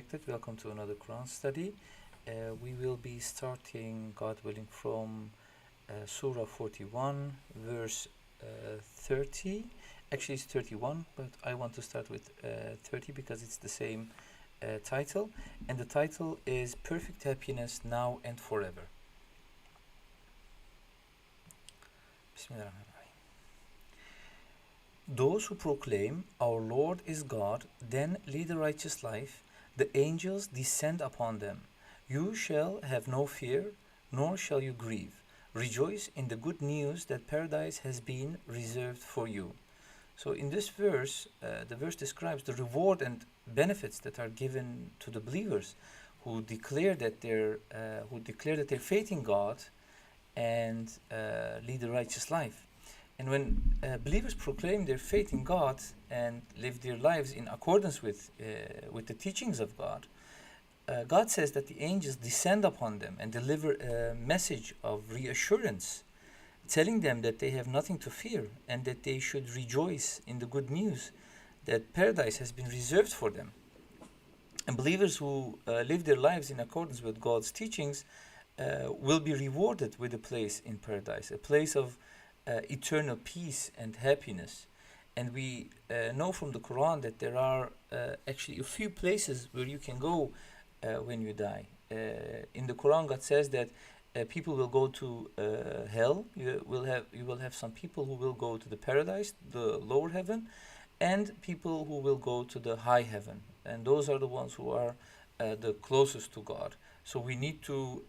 Connected. Welcome to another Quran study. We will be starting, God willing, from Surah 41, verse 30. Actually, it's 31, but I want to start with 30 because it's the same title. And the title is Perfect Happiness Now and Forever. Bismillahirrahmanirrahim. Those who proclaim, "Our Lord is God," then lead a righteous life. The angels descend upon them. You shall have no fear, nor shall you grieve. Rejoice in the good news that paradise has been reserved for you. So in this verse, the verse describes the reward and benefits that are given to the believers who declare that their faith in God and lead a righteous life. And when believers proclaim their faith in God and live their lives in accordance with the teachings of God, God says that the angels descend upon them and deliver a message of reassurance, telling them that they have nothing to fear and that they should rejoice in the good news that paradise has been reserved for them. And believers who live their lives in accordance with God's teachings will be rewarded with a place in paradise, a place of eternal peace and happiness. And we know from the Quran that there are actually a few places where you can go when you die. In the Quran, God says that people will go to hell. You will have some people who will go to the paradise, the lower heaven, and people who will go to the high heaven. And those are the ones who are the closest to God. So we need to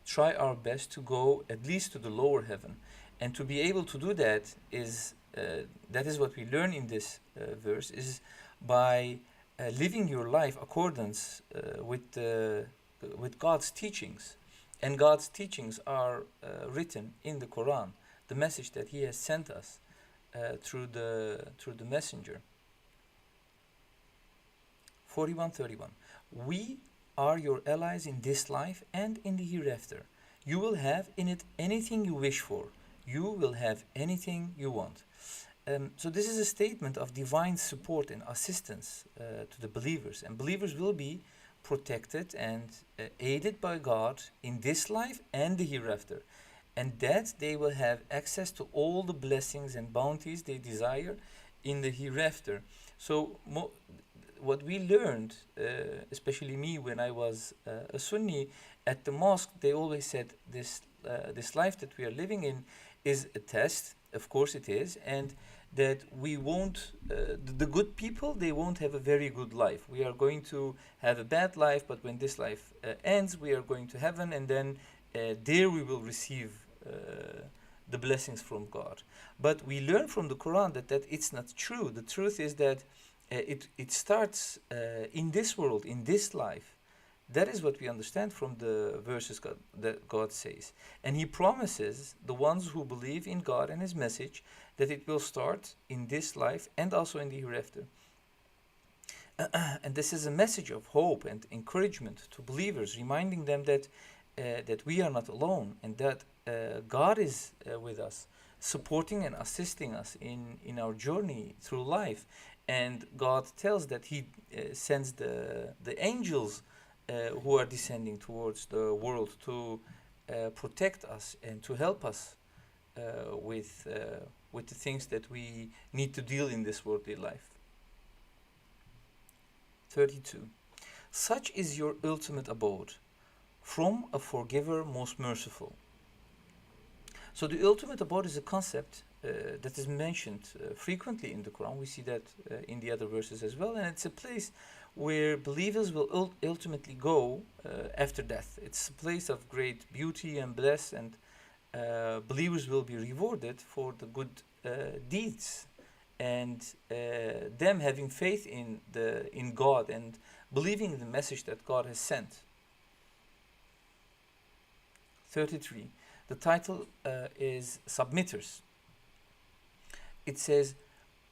try our best to go at least to the lower heaven. And to be able to do that is what we learn in this verse, is by living your life accordance with God's teachings. And God's teachings are written in the Quran, the message that He has sent us through the messenger. 41:31. We are your allies in this life and in the hereafter. You will have in it anything you wish for. You will have anything you want. So this is a statement of divine support and assistance to the believers. And believers will be protected and aided by God in this life and the hereafter. And that they will have access to all the blessings and bounties they desire in the hereafter. So what we learned, especially me when I was a Sunni, at the mosque, they always said this life that we are living in is a test. Of course it is. And that we won't, the good people, they won't have a very good life. We are going to have a bad life, but when this life ends, we are going to heaven, and then there we will receive the blessings from God. But we learn from the Quran that it's not true. The truth is that it starts in this world, in this life. That is what we understand from the verses that God says. And He promises the ones who believe in God and His message that it will start in this life and also in the hereafter. And this is a message of hope and encouragement to believers, reminding them that we are not alone and that God is with us, supporting and assisting us in our journey through life. And God tells that He sends the angels who are descending towards the world to protect us and to help us with the things that we need to deal in this worldly life. 32. Such is your ultimate abode, from a forgiver most merciful. So the ultimate abode is a concept that is mentioned frequently in the Quran. We see that in the other verses as well, and it's a place where believers will ultimately go after death. It's a place of great beauty and bliss, and believers will be rewarded for the good deeds and them having faith in God and believing in the message that God has sent. 33. The title is Submitters. It says,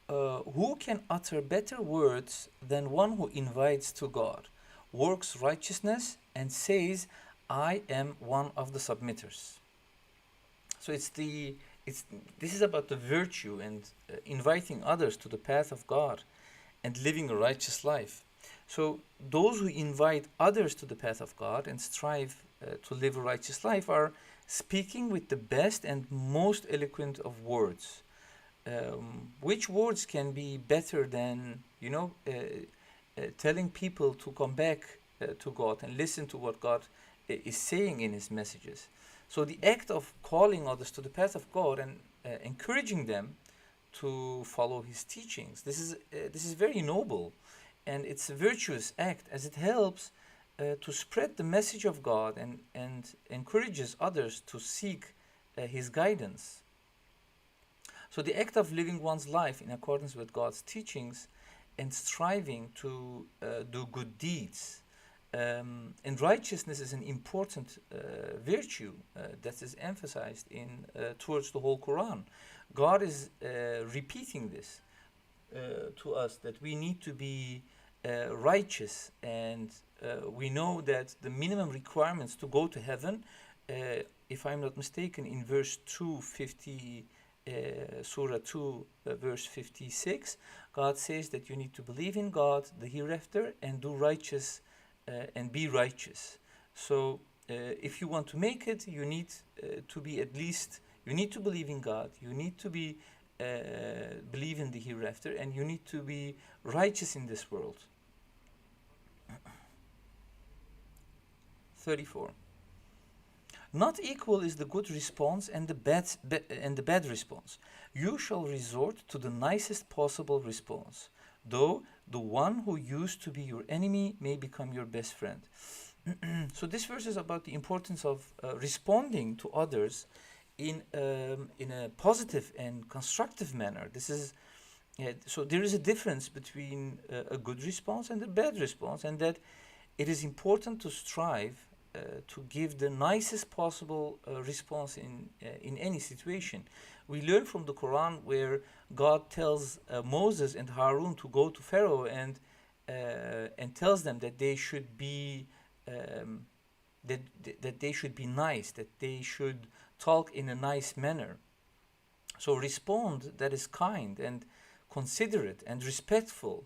who can utter better words than one who invites to God, works righteousness, and says, I am one of the submitters. So this is about the virtue and inviting others to the path of God and living a righteous life. So those who invite others to the path of God and strive to live a righteous life are speaking with the best and most eloquent of words. Which words can be better than, telling people to come back to God and listen to what God is saying in His messages? So the act of calling others to the path of God and encouraging them to follow His teachings, this is very noble, and it's a virtuous act, as it helps to spread the message of God and encourages others to seek His guidance. So the act of living one's life in accordance with God's teachings and striving to do good deeds. And righteousness is an important virtue that is emphasized in towards the whole Quran. God is repeating this to us, that we need to be righteous, and we know that the minimum requirements to go to heaven, if I'm not mistaken, in verse 250. Surah 2, verse 56, God says that you need to believe in God, the hereafter, and do righteous and be righteous. So, if you want to make it, you need to be at least, you need to believe in God, you need to be believe in the hereafter, and you need to be righteous in this world. 34. Not equal is the good response and the bad response. You shall resort to the nicest possible response, though the one who used to be your enemy may become your best friend. So this verse is about the importance of responding to others in a positive and constructive manner. So there is a difference between a good response and a bad response, and that it is important to strive to give the nicest possible response in any situation. We learn from the Quran where God tells Moses and Harun to go to Pharaoh and tells them that they should be that they should be nice, that they should talk in a nice manner. So respond that is kind and considerate and respectful.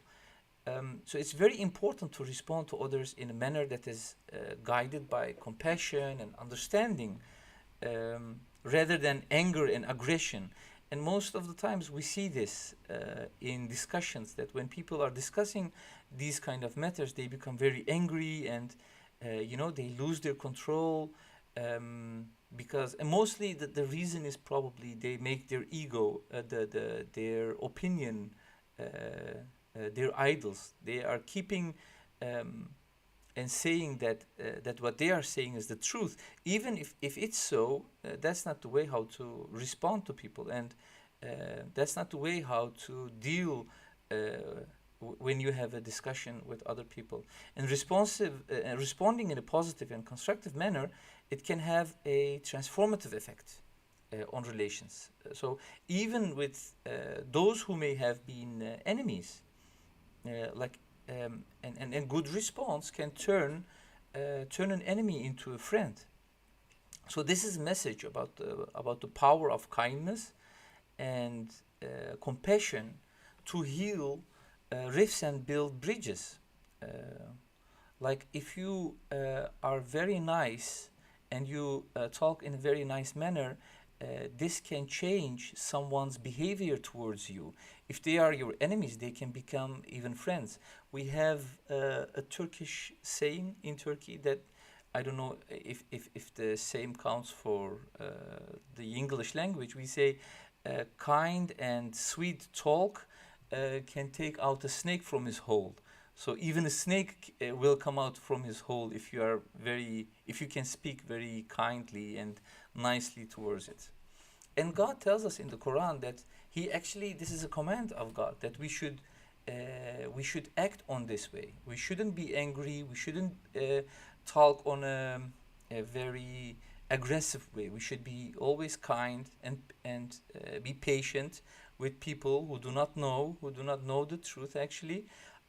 So it's very important to respond to others in a manner that is guided by compassion and understanding, rather than anger and aggression. And most of the times we see this in discussions, that when people are discussing these kind of matters, they become very angry, and they lose their control, because, and mostly the reason is probably they make their ego, their opinion, their idols. They are keeping and saying that what they are saying is the truth, even if it's so. That's not the way how to respond to people, and that's not the way how to deal when you have a discussion with other people. And responding in a positive and constructive manner, it can have a transformative effect on relations. So even with those who may have been enemies, and good response can turn an enemy into a friend. So this is a message about the power of kindness and compassion to heal rifts and build bridges. Like if you are very nice and you talk in a very nice manner, this can change someone's behavior towards you. If they are your enemies, they can become even friends. We have a Turkish saying in Turkey that, I don't know if the same counts for the English language. We say kind and sweet talk can take out a snake from his hole. So even a snake will come out from his hole if you can speak very kindly and nicely towards it. And God tells us in the Quran that this is a command of God, that we should act on this way. We shouldn't be angry. We shouldn't talk on a very aggressive way. We should be always kind and be patient with people who do not know the truth. Actually,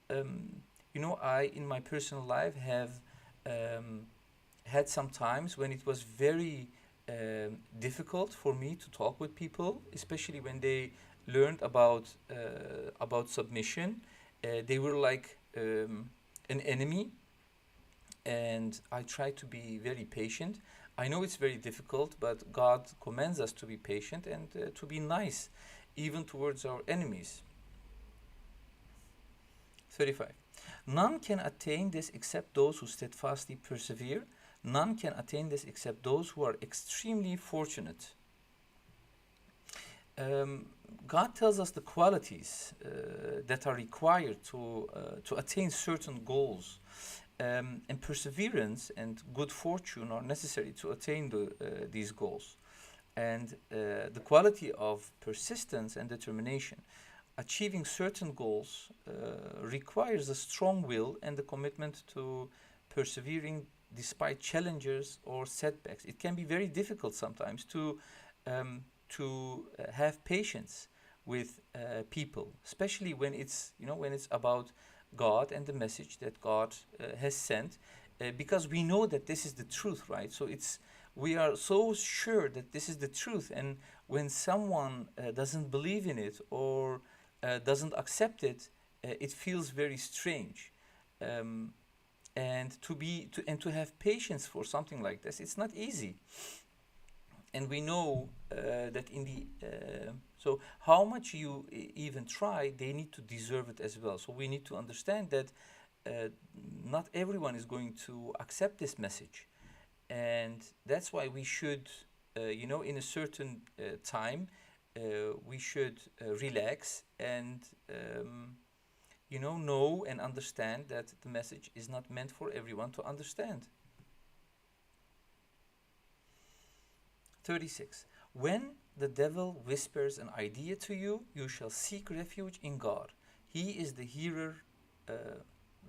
I in my personal life have had some times when it was very difficult for me to talk with people, especially when they learned about submission. They were like an enemy, and I try to be very patient. I know it's very difficult, but God commands us to be patient and to be nice, even towards our enemies. 35. None can attain this except those who steadfastly persevere. None can attain this except those who are extremely fortunate. God tells us the qualities that are required to attain certain goals. And perseverance and good fortune are necessary to attain these goals. And the quality of persistence and determination. Achieving certain goals requires a strong will and the commitment to persevering despite challenges or setbacks. It can be very difficult sometimes to have patience with people, especially when it's when it's about God and the message that God has sent, because we know that this is the truth, right? So we are so sure that this is the truth, and when someone doesn't believe in it or doesn't accept it, it feels very strange. Um, and to have patience for something like this, it's not easy. And we know that in the so how much you even try, they need to deserve it as well. So we need to understand that uh, not everyone is going to accept this message, and that's why we should in a certain time we should relax and know and understand that the message is not meant for everyone to understand. 36. When the devil whispers an idea to you, you shall seek refuge in God. He is the hearer, uh,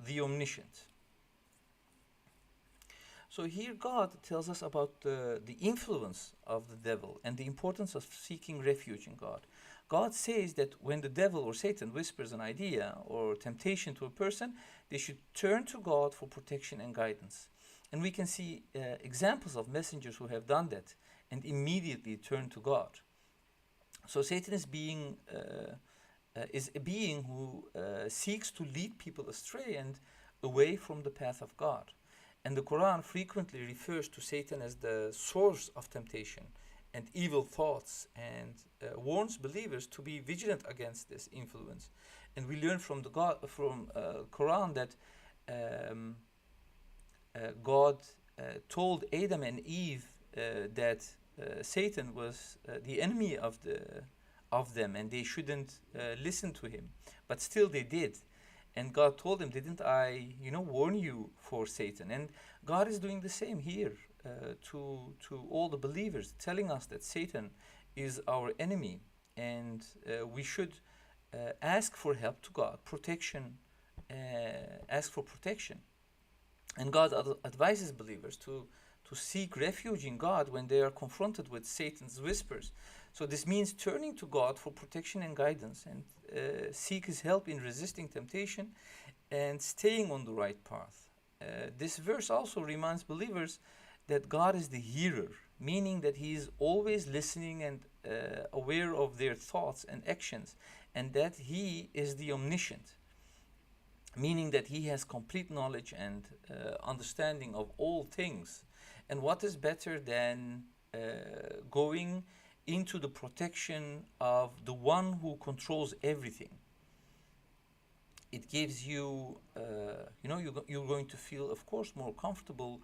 the omniscient. So here God tells us about the influence of the devil and the importance of seeking refuge in God. God says that when the devil or Satan whispers an idea or temptation to a person, they should turn to God for protection and guidance. And we can see examples of messengers who have done that and immediately turn to God. So Satan is a being who seeks to lead people astray and away from the path of God. And the Quran frequently refers to Satan as the source of temptation and evil thoughts, and warns believers to be vigilant against this influence. And we learn from the Quran that um, God told Adam and Eve that Satan was the enemy of them, and they shouldn't listen to him. But still, they did. And God told them, "Didn't I, warn you for Satan?" And God is doing the same here to all the believers, telling us that Satan is our enemy, and we should ask for help to God, ask for protection. And God advises believers to seek refuge in God when they are confronted with Satan's whispers. So this means turning to God for protection and guidance, and seek His help in resisting temptation and staying on the right path. This verse also reminds believers that God is the hearer, meaning that He is always listening and aware of their thoughts and actions, and that He is the omniscient, meaning that He has complete knowledge and understanding of all things. And what is better than going into the protection of the one who controls everything? It gives you, you're going to feel, of course, more comfortable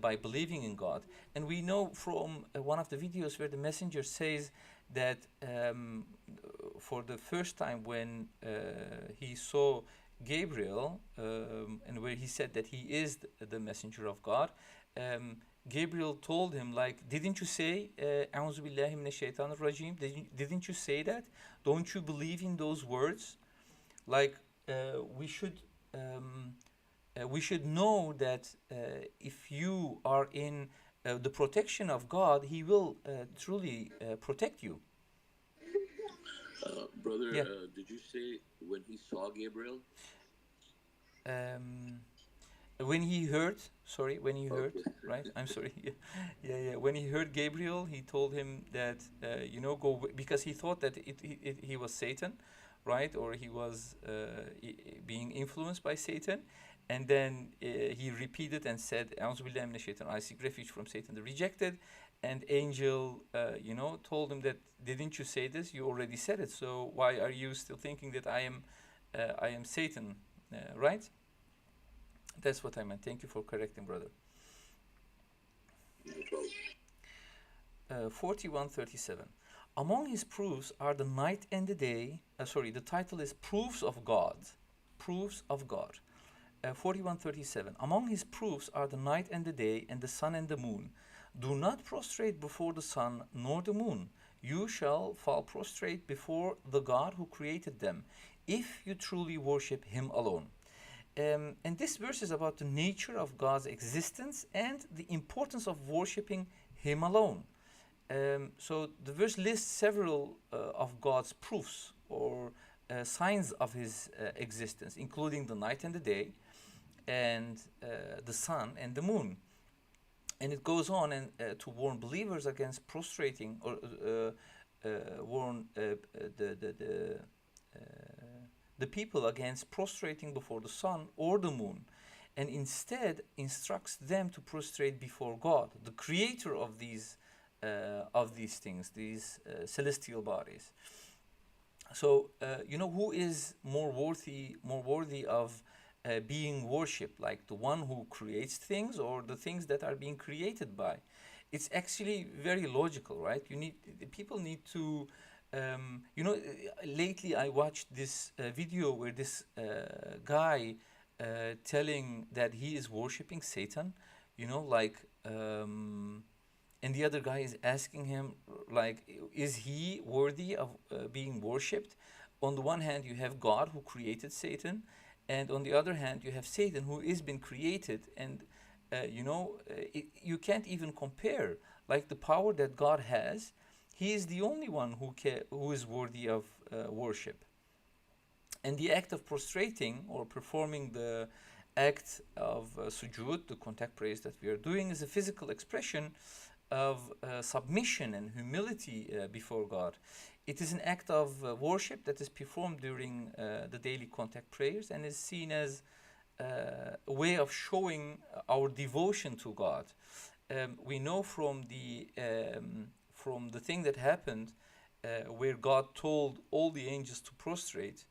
by believing in God. And we know from one of the videos where the messenger says that for the first time when he saw Gabriel, and where he said that he is the messenger of God, Gabriel told him, like, didn't you say, "A'udhu billahi minash shaitanir rajim"? Didn't you say that? Don't you believe in those words? Like, we should know that if you are in the protection of God, He will truly protect you. Brother, Yeah. did you say when he saw Gabriel? Um, when he heard, sorry, when he heard, Okay. right? I'm sorry. Yeah, yeah, yeah. When he heard Gabriel, he told him that because he thought that he was Satan, right? Or he was being influenced by Satan, And then he repeated and said, "A'udhu billahi minash shaitan, I seek refuge from Satan the rejected." And angel, told him that, "Didn't you say this? You already said it. So why are you still thinking that I am Satan?" Right? That's what I meant. Thank you for correcting, brother. No problem. 4137. Among his proofs are the night and the day. The title is Proofs of God. Proofs of God. 4137. Among his proofs are the night and the day, and the sun and the moon. Do not prostrate before the sun nor the moon. You shall fall prostrate before the God who created them, if you truly worship him alone. And this verse is about the nature of God's existence and the importance of worshiping him alone. So the verse lists several of God's proofs or signs of his existence, including the night and the day, and the sun and the moon. And it goes on to warn believers against prostrating, or warn the people against prostrating before the sun or the moon, and instead instructs them to prostrate before God, the creator of these things, these celestial bodies. So who is more worthy of being worshipped, like the one who creates things or the things that are being created by? It's actually very logical, right? People need to lately I watched this video where this guy telling that he is worshiping Satan, and the other guy is asking him, like, is he worthy of being worshipped? On the one hand, you have God who created Satan, and on the other hand, you have Satan who is been created, and you can't even compare. Like the power that God has, he is the only one who is worthy of worship. And the act of prostrating or performing the act of sujood, the contact praise that we are doing, is a physical expression of submission and humility before God. It is an act of worship that is performed during the daily contact prayers and is seen as a way of showing our devotion to God. We know from the thing that happened where God told all the angels to prostrate,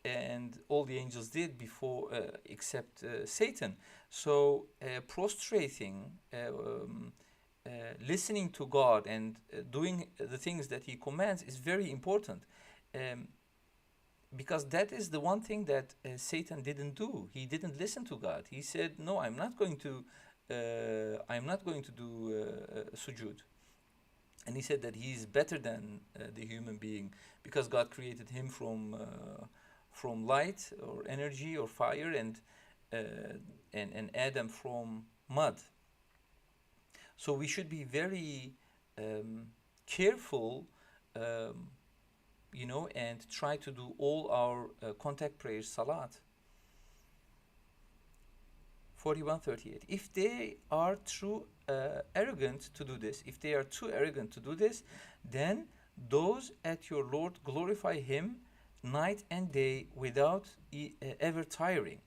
and all the angels did before except Satan. So prostrating, listening to God and doing the things that he commands is very important, because that is the one thing that Satan didn't do. He didn't listen to God. He said, "No, I'm not going to do sujood." And he said that he is better than the human being because God created him from light or energy or fire, and Adam from mud. So we should be very careful, and try to do all our contact prayers, salat. 4138. If they are too arrogant to do this, then those at your Lord glorify him night and day without ever tiring.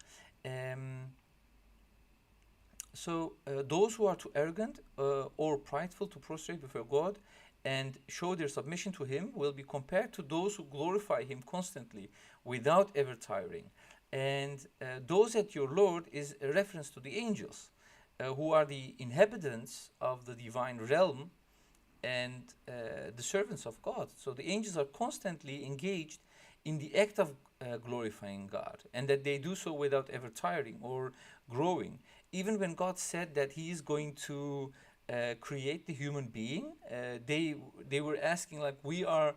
So those who are too arrogant or prideful to prostrate before God and show their submission to him will be compared to those who glorify him constantly without ever tiring. And those at your Lord is a reference to the angels, who are the inhabitants of the divine realm and the servants of God. So the angels are constantly engaged in the act of glorifying God, and that they do so without ever tiring or growing. Even when God said that he is going to create the human being, they were asking, like, we are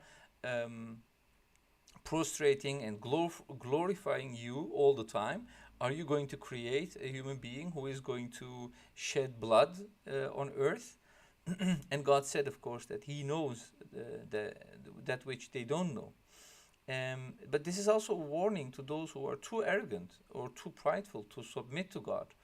prostrating and glorifying you all the time. Are you going to create a human being who is going to shed blood on earth? And God said, of course, that he knows that which they don't know. But this is also a warning to those who are too arrogant or too prideful to submit to God,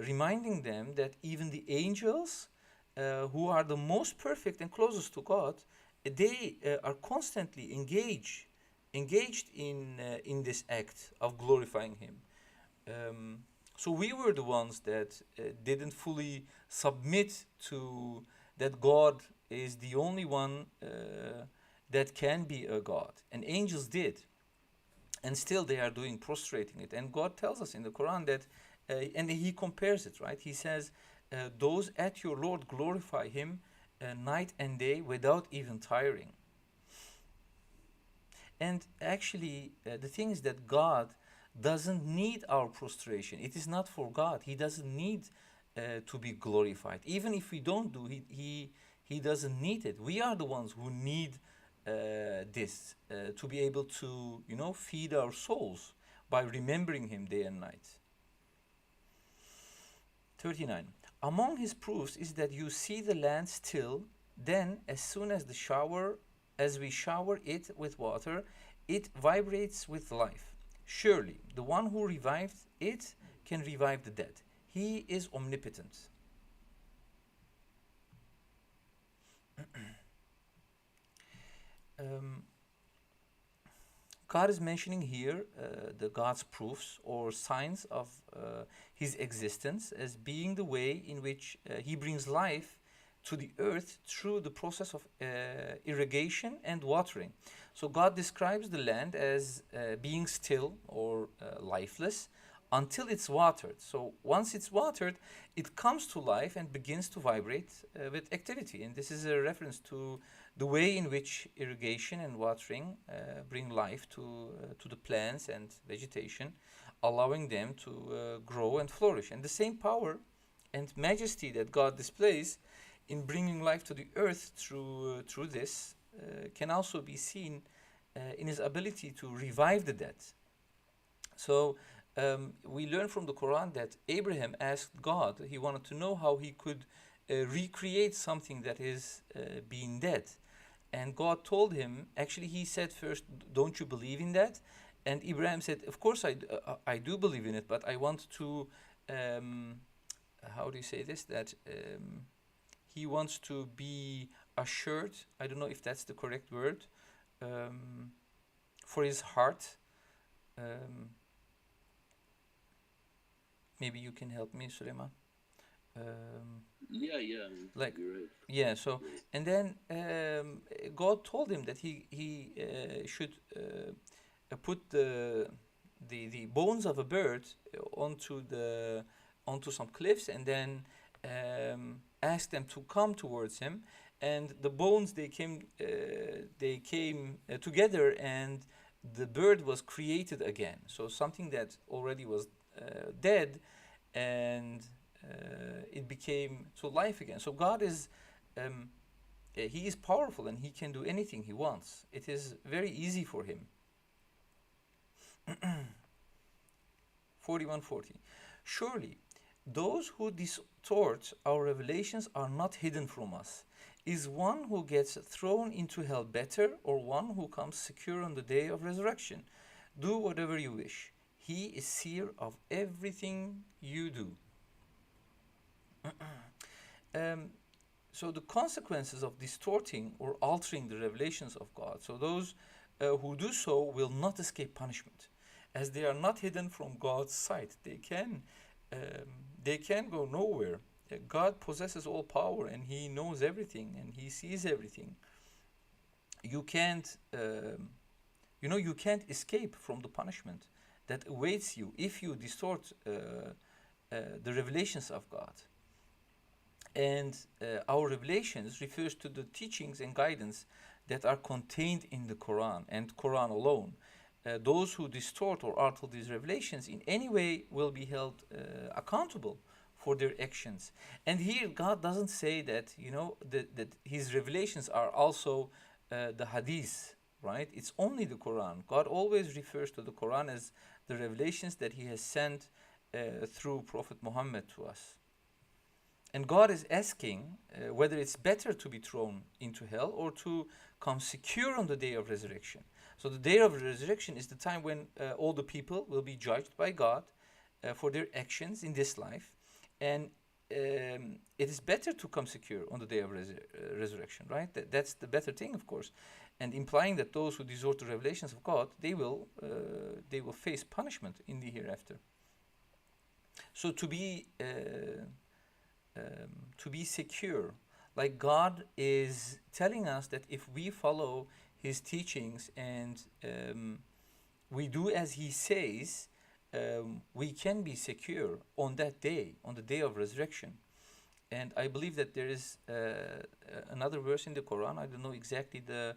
reminding them that even the angels, who are the most perfect and closest to God, they are constantly engaged in this act of glorifying him. So we were the ones that didn't fully submit to that God is the only one that can be a God. And angels did. And still they are doing prostrating it. And God tells us in the Quran that, and he compares it, right? He says, those at your Lord glorify him night and day without even tiring. And actually, the thing is that God doesn't need our prostration. It is not for God. He doesn't need to be glorified. Even if we don't do, he doesn't need it. We are the ones who need this to be able to, feed our souls by remembering Him day and night. 39. Among His proofs is that you see the land still, then as soon as we shower it with water, it vibrates with life. Surely, the one who revived it can revive the dead. He is omnipotent. God is mentioning here the God's proofs or signs of His existence as being the way in which He brings life to the earth through the process of irrigation and watering. So God describes the land as being still or lifeless until it's watered. So once it's watered, it comes to life and begins to vibrate with activity. And this is a reference to the way in which irrigation and watering bring life to the plants and vegetation, allowing them to grow and flourish. And the same power and majesty that God displays in bringing life to the earth through this can also be seen in His ability to revive the dead. So we learn from the Quran that Abraham asked God, he wanted to know how he could recreate something that is being dead. And God told him, actually he said first, don't you believe in that? And Abraham said, of course I do believe in it, but I want to, how do you say this? That he wants to be assured, I don't know if that's the correct word, for his heart. Maybe you can help me, Suleiman. Yeah, Like, you're right. yeah. So, and then God told him that he should put the bones of a bird onto some cliffs, and then ask them to come towards him. And the bones they came together, and the bird was created again. So something that already was dead, and it became to life again. So God is, He is powerful and He can do anything He wants. It is very easy for Him. 41:40. Surely, those who distort our revelations are not hidden from us. Is one who gets thrown into hell better, or one who comes secure on the day of resurrection? Do whatever you wish. He is seer of everything you do. So the consequences of distorting or altering the revelations of God, so those who do so will not escape punishment, as they are not hidden from God's sight. They can go nowhere. God possesses all power, and He knows everything, and He sees everything. You can't, you can't escape from the punishment that awaits you if you distort the revelations of God. And our revelations refers to the teachings and guidance that are contained in the Quran and Quran alone. Those who distort or alter these revelations in any way will be held accountable for their actions. And here God doesn't say that, that His revelations are also the hadith, right? It's only the Quran. God always refers to the Quran as the revelations that He has sent through Prophet Muhammad to us. And God is asking whether it's better to be thrown into hell or to come secure on the day of resurrection. So the day of resurrection is the time when all the people will be judged by God for their actions in this life. And it is better to come secure on the day of resurrection, right? That's the better thing, of course. And implying that those who distort the revelations of God, they will face punishment in the hereafter. So to be secure, like God is telling us that if we follow His teachings and we do as He says, we can be secure on that day, on the day of resurrection. And I believe that there is another verse in the Quran. I don't know exactly the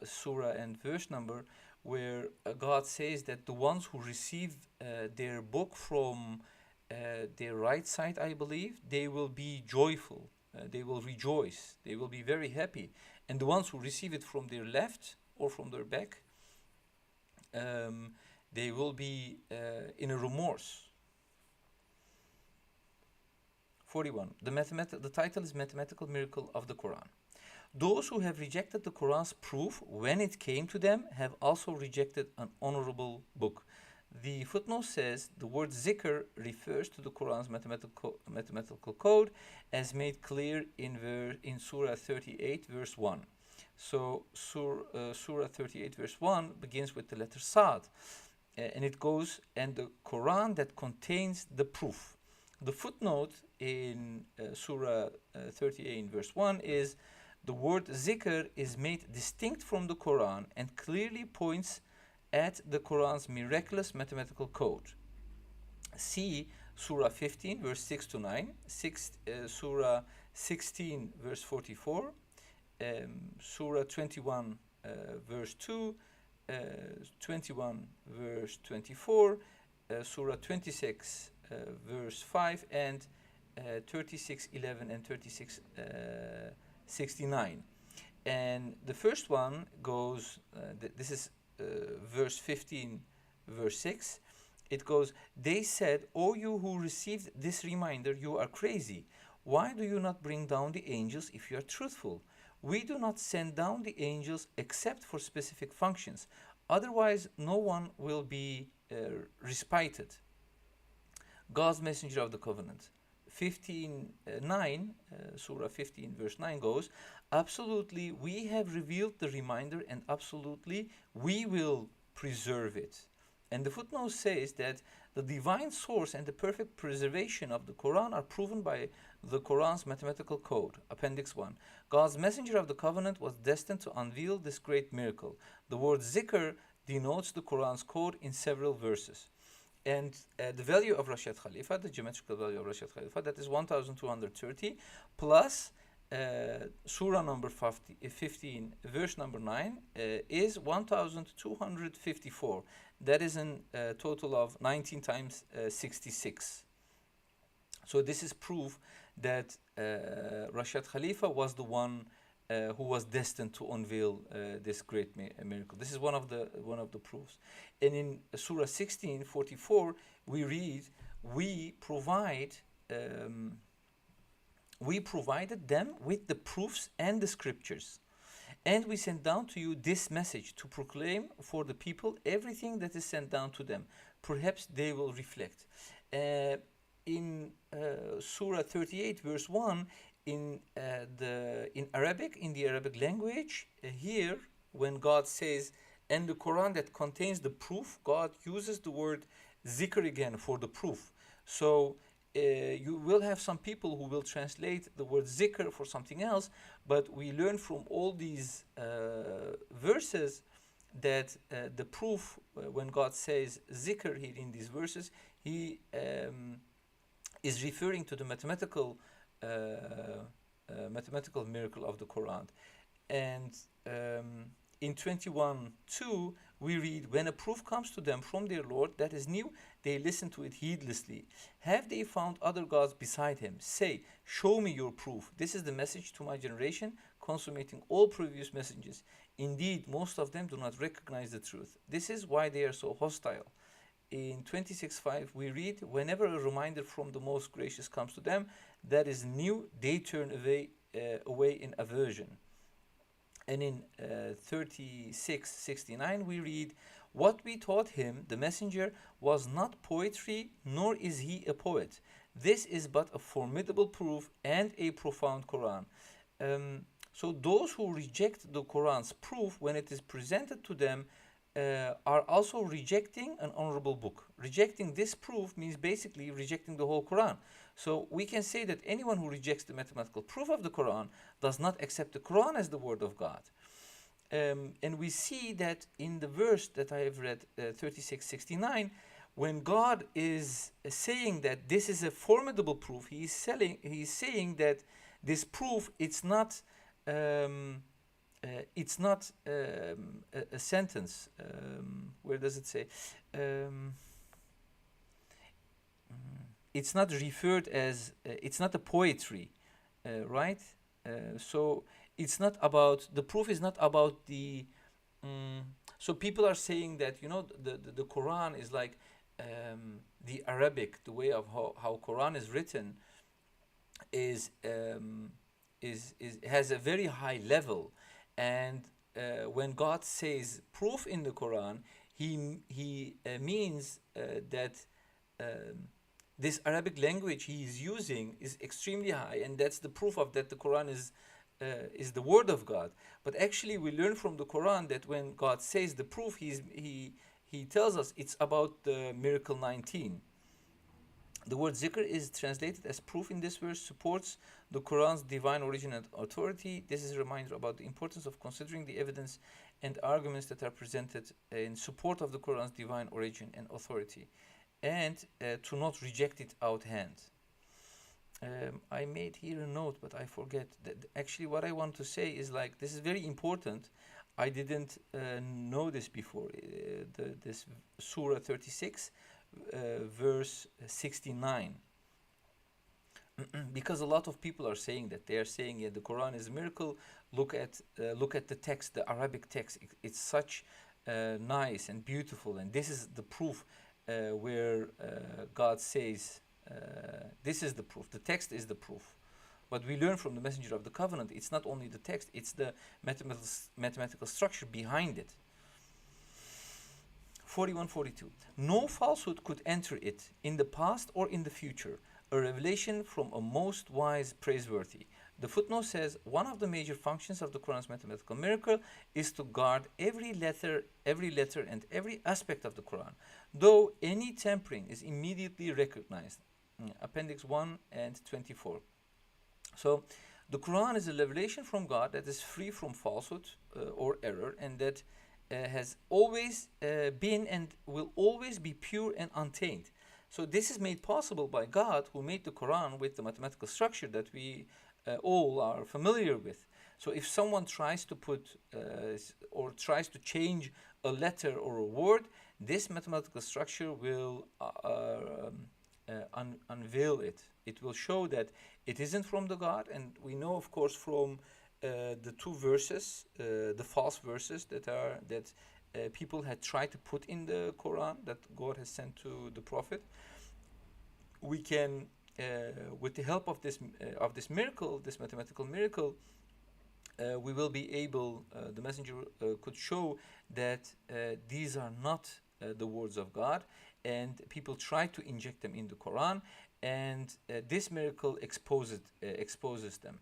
surah and verse number, where God says that the ones who receive their book from their right side, I believe, they will be joyful. They will rejoice. They will be very happy. And the ones who receive it from their left or from their back, they will be in a remorse. 41. The title is Mathematical Miracle of the Quran. Those who have rejected the Quran's proof when it came to them have also rejected an honorable book. The footnote says the word zikr refers to the Quran's mathematical code as made clear in Surah 38 verse 1. So Surah 38 verse 1 begins with the letter Sad, and it goes, and the Quran that contains the proof. The footnote in Surah 38 verse 1 is the word zikr is made distinct from the Quran and clearly points at the Quran's miraculous mathematical code. See Surah 15 verse 6 to 9, Surah 16 verse 44, Surah 21 verse 2, 21 verse 24, Surah 26 verse 5, and 36:11 and 36:69. And the first one goes, this is verse 15, verse 6. It goes, they said, O you who received this reminder, you are crazy. Why do you not bring down the angels if you are truthful? We do not send down the angels except for specific functions. Otherwise, no one will be respited. God's messenger of the covenant. 15:9, Surah 15 verse 9 goes, absolutely we have revealed the reminder and absolutely we will preserve it. And the footnote says that the divine source and the perfect preservation of the Quran are proven by the Quran's mathematical code. Appendix 1. God's messenger of the covenant was destined to unveil this great miracle. The word zikr denotes the Quran's code in several verses. And the value of Rashid Khalifa, the geometrical value of Rashid Khalifa, that is 1230 plus surah number 15 verse number 9 is 1254. That is a total of 19 times 66. So this is proof that Rashid Khalifa was the one who was destined to unveil this great miracle. This is one of the proofs. And in Surah 16:44, we read, we provided them with the proofs and the scriptures, and we sent down to you this message to proclaim for the people everything that is sent down to them. Perhaps they will reflect. In Surah 38 verse 1, in the Arabic language, here when God says, and the Quran that contains the proof, God uses the word zikr again for the proof. So you will have some people who will translate the word zikr for something else, but we learn from all these verses that the proof, when God says zikr here in these verses, he is referring to the mathematical miracle of the Quran. And in 21:2 we read, when a proof comes to them from their Lord that is new, they listen to it heedlessly. Have they found other gods beside him? Say, show me your proof. This is the message to my generation, consummating all previous messages. Indeed, most of them do not recognize the truth. This is why they are so hostile. In 26:5 we read, whenever a reminder from the most gracious comes to them that is new, they turn away in aversion. And in 36:69 we read, what we taught him, the messenger, was not poetry, nor is he a poet. This is but a formidable proof and a profound Quran. So those who reject the Quran's proof when it is presented to them, are also rejecting an honorable book. Rejecting this proof means basically rejecting the whole Quran. So we can say that anyone who rejects the mathematical proof of the Quran does not accept the Quran as the word of God. And we see that in the verse that I have read, 36:69, when God is saying that this is a formidable proof, he is saying that this proof, it's not a sentence. Where does it say? It's not referred as, it's not a poetry, right? So it's not about, the proof is not about the, so people are saying that, you know, the Quran is like the Arabic, the way of how Quran is written is has a very high level, and when God says proof in the Quran, he means that this Arabic language he is using is extremely high, and that's the proof of that the Quran is the word of God. But actually, we learn from the Quran that when God says the proof, he tells us it's about the miracle 19. The word zikr is translated as proof in this verse, supports the Quran's divine origin and authority. This is a reminder about the importance of considering the evidence and arguments that are presented in support of the Quran's divine origin and authority, and to not reject it out hand. I made here a note, but I forget. Actually, what I want to say is like, this is very important. I didn't know this before. This Surah 36, verse 69. Because a lot of people are saying that. They are saying, yeah, the Quran is a miracle. Look at the text, the Arabic text. It's such nice and beautiful, and this is the proof where God says, this is the proof. The text is the proof. What we learn from the Messenger of the Covenant, it's not only the text, it's the mathematical structure behind it. 41:42. No falsehood could enter it in the past or in the future. A revelation from a most wise, praiseworthy. The footnote says one of the major functions of the Quran's mathematical miracle is to guard every letter, and every aspect of the Quran, though any tampering is immediately recognized. Appendix 1 and 24. So the Quran is a revelation from God that is free from falsehood or error, and that has always been and will always be pure and untainted. So this is made possible by God, who made the Quran with the mathematical structure that we all are familiar with. So if someone tries to put or tries to change a letter or a word, this mathematical structure will unveil it. It will show that it isn't from the God, and we know, of course, from the two verses, the false verses that people had tried to put in the Quran that God has sent to the Prophet. We can, with the help of this miracle, this mathematical miracle, we will be able. The messenger could show that these are not the words of God, and people try to inject them in the Quran, and this miracle exposes them.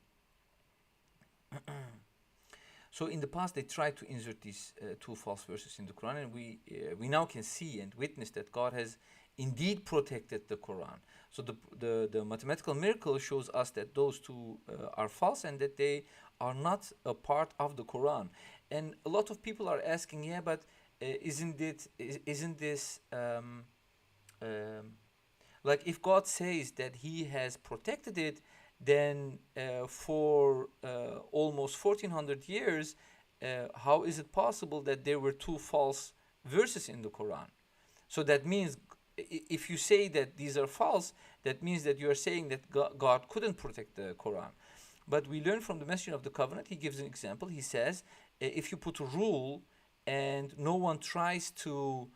So in the past they tried to insert these two false verses in the Quran, and we now can see and witness that God has indeed protected the Quran. So the mathematical miracle shows us that those two are false, and that they are not a part of the Quran. And a lot of people are asking, yeah, but isn't this like, if God says that He has protected it, then for almost 1400 years, how is it possible that there were two false verses in the Quran? So that means, if you say that these are false, that means that you are saying that God couldn't protect the Quran. But we learn from the Messenger of the Covenant, he gives an example. He says, if you put a rule and no one tries to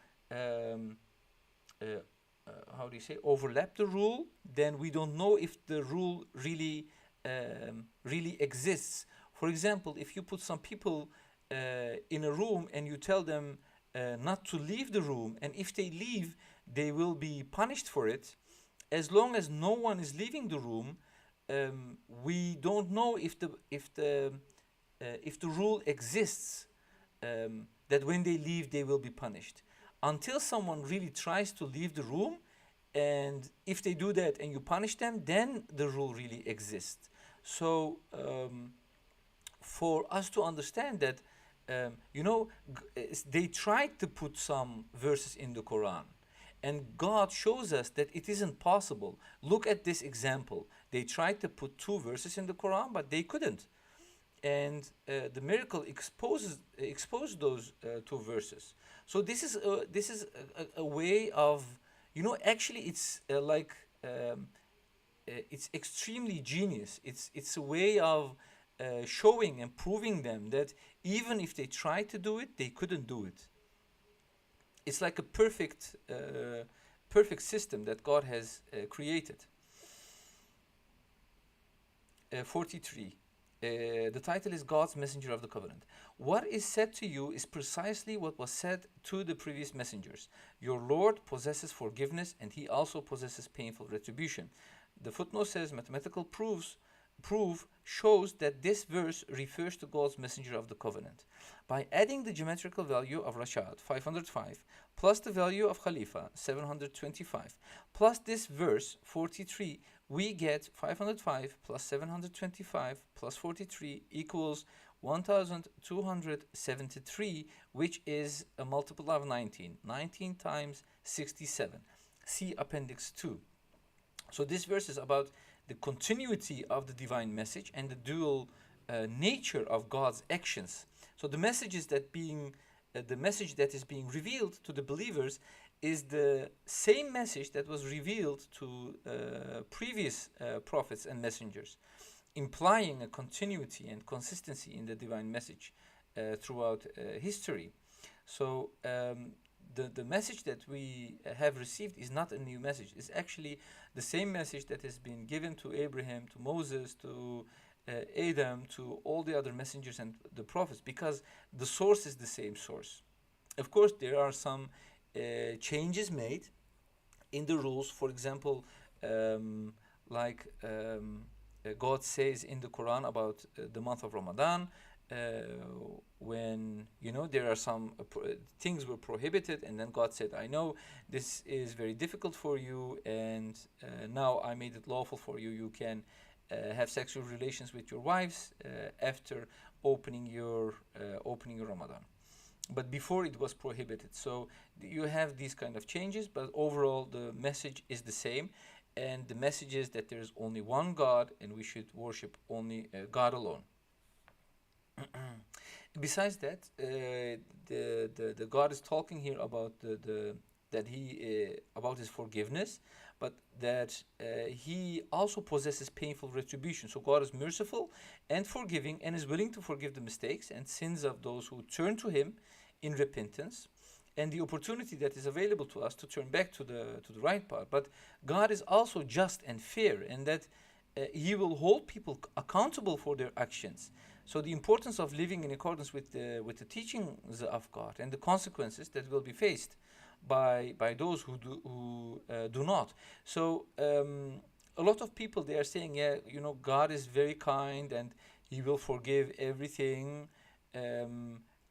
overlap the rule, then we don't know if the rule really exists. For example, if you put some people in a room and you tell them not to leave the room, and if they leave, they will be punished for it. As long as no one is leaving the room, we don't know if the rule exists. that when they leave, they will be punished. Until someone really tries to leave the room, and if they do that and you punish them, then the rule really exists. So, for us to understand that, they tried to put some verses in the Quran, and God shows us that it isn't possible. Look at this example. They tried to put two verses in the Quran, but they couldn't. And the miracle exposed those two verses. So this is a way of, actually it's it's extremely genius. It's a way of showing and proving them that even if they tried to do it, they couldn't do it. It's like a perfect system that God has created. 43. The title is God's Messenger of the Covenant. What is said to you is precisely what was said to the previous messengers. Your Lord possesses forgiveness, and he also possesses painful retribution. The footnote says mathematical proof shows that this verse refers to God's Messenger of the Covenant. By adding the geometrical value of Rashad, 505, plus the value of Khalifa, 725, plus this verse, 43, we get 505 plus 725 plus 43 equals 1273, which is a multiple of 19. 19 times 67. See Appendix 2. So this verse is about the continuity of the divine message and the dual nature of God's actions. So the message is that the message that is being revealed to the believers is the same message that was revealed to previous prophets and messengers, implying a continuity and consistency in the divine message throughout history. So the message that we have received is not a new message. It's actually the same message that has been given to Abraham, to Moses, to Adam, to all the other messengers and the prophets, because the source is the same source. Of course, there are some changes made in the rules. For example, God says in the Quran about the month of Ramadan, when there are some things were prohibited, and then God said, I know this is very difficult for you, and now I made it lawful for you. You can have sexual relations with your wives after opening your Ramadan. But before it was prohibited. So you have these kind of changes, but overall the message is the same, and the message is that there is only one God, and we should worship only God alone. Besides that, the God is talking here about about his forgiveness, but that he also possesses painful retribution. So God is merciful and forgiving, and is willing to forgive the mistakes and sins of those who turn to him in repentance, and the opportunity that is available to us to turn back to the right path. But God is also just and fair, and that he will hold people accountable for their actions. So the importance of living in accordance with the teachings of God and the consequences that will be faced by those who do not. So a lot of people, they are saying, yeah, God is very kind and he will forgive everything.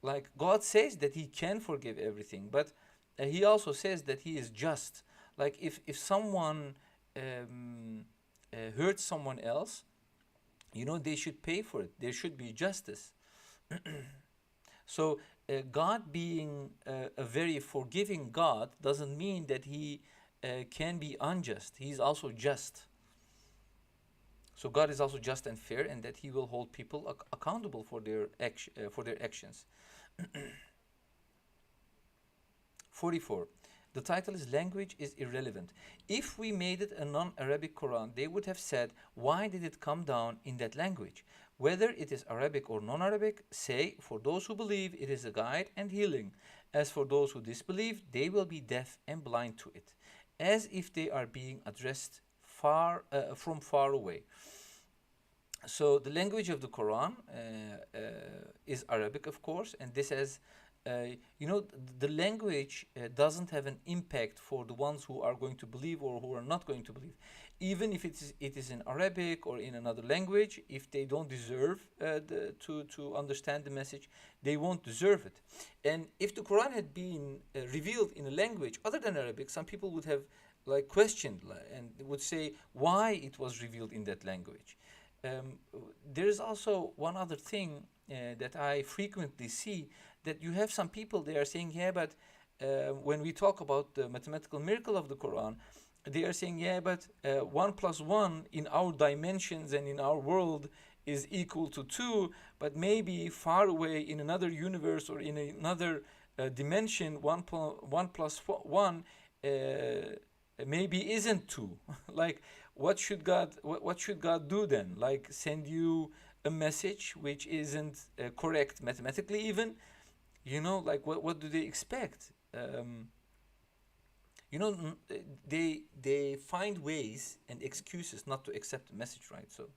Like God says that he can forgive everything, but he also says that he is just. Like if someone hurts someone else, they should pay for it. There should be justice. So God being a very forgiving God doesn't mean that he can be unjust. He's also just. So God is also just and fair, and that he will hold people accountable for their actions. 44. The title is Language is Irrelevant. If we made it a non-Arabic Quran, they would have said, why did it come down in that language? Whether it is Arabic or non-Arabic, say, for those who believe, it is a guide and healing. As for those who disbelieve, they will be deaf and blind to it, as if they are being addressed from far away. So the language of the Quran is Arabic, of course, and this has the language doesn't have an impact for the ones who are going to believe or who are not going to believe. even if it is in Arabic or in another language, if they don't deserve to understand the message, they won't deserve it. And if the Quran had been revealed in a language other than Arabic, some people would have like questioned and would say why it was revealed in that language. Um, there is also one other thing that I frequently see, that you have some people, they are saying, yeah, but when we talk about the mathematical miracle of the Quran, they are saying, yeah, but 1 plus 1 in our dimensions and in our world is equal to 2, but maybe far away in another universe or in another dimension, 1 plus 1 maybe isn't 2. Like, what should God do then? Like, send you a message which isn't correct mathematically even? Like, what do they expect? They find ways and excuses not to accept the message, right? So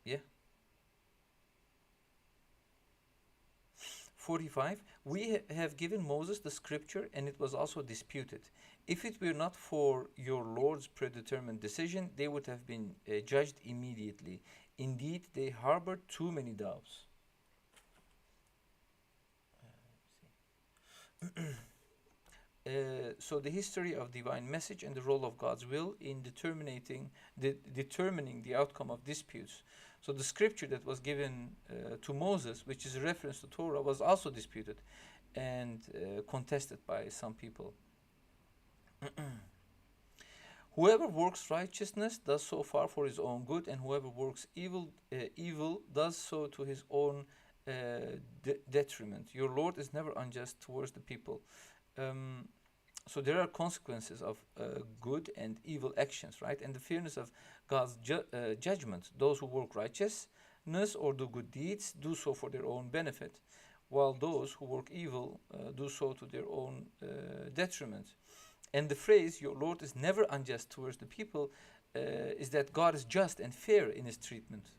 yeah. 45. We have given Moses the scripture, and it was also disputed. If it were not for your Lord's predetermined decision, they would have been judged immediately. Indeed, they harbored too many doubts. So the history of divine message and the role of God's will in determining the outcome of disputes. So the scripture that was given to Moses, which is a reference to Torah, was also disputed and contested by some people. Whoever works righteousness does so far for his own good, and whoever works evil does so to his own detriment. Your Lord is never unjust towards the people. So there are consequences of good and evil actions, right? And the fairness of God's judgment. Those who work righteousness or do good deeds do so for their own benefit, while those who work evil do so to their own detriment. And the phrase, your Lord is never unjust towards the people, is that God is just and fair in his treatment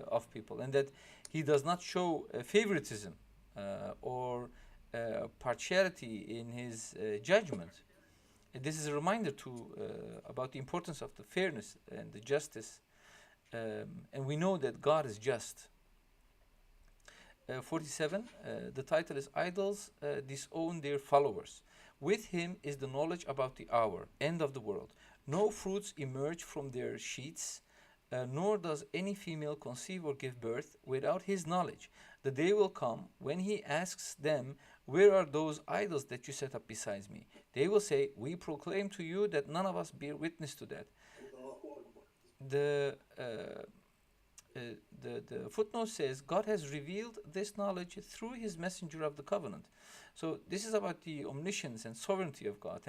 of people, and that he does not show favoritism or partiality in his judgment. And this is a reminder about the importance of the fairness and the justice. And we know that God is just. 47, the title is Idols Disown Their Followers. With him is the knowledge about the hour, end of the world. No fruits emerge from their sheaths, nor does any female conceive or give birth without his knowledge. The day will come when he asks them, where are those idols that you set up besides me? They will say, we proclaim to you that none of us bear witness to that. The footnote says, God has revealed this knowledge through his messenger of the covenant. So this is about the omniscience and sovereignty of God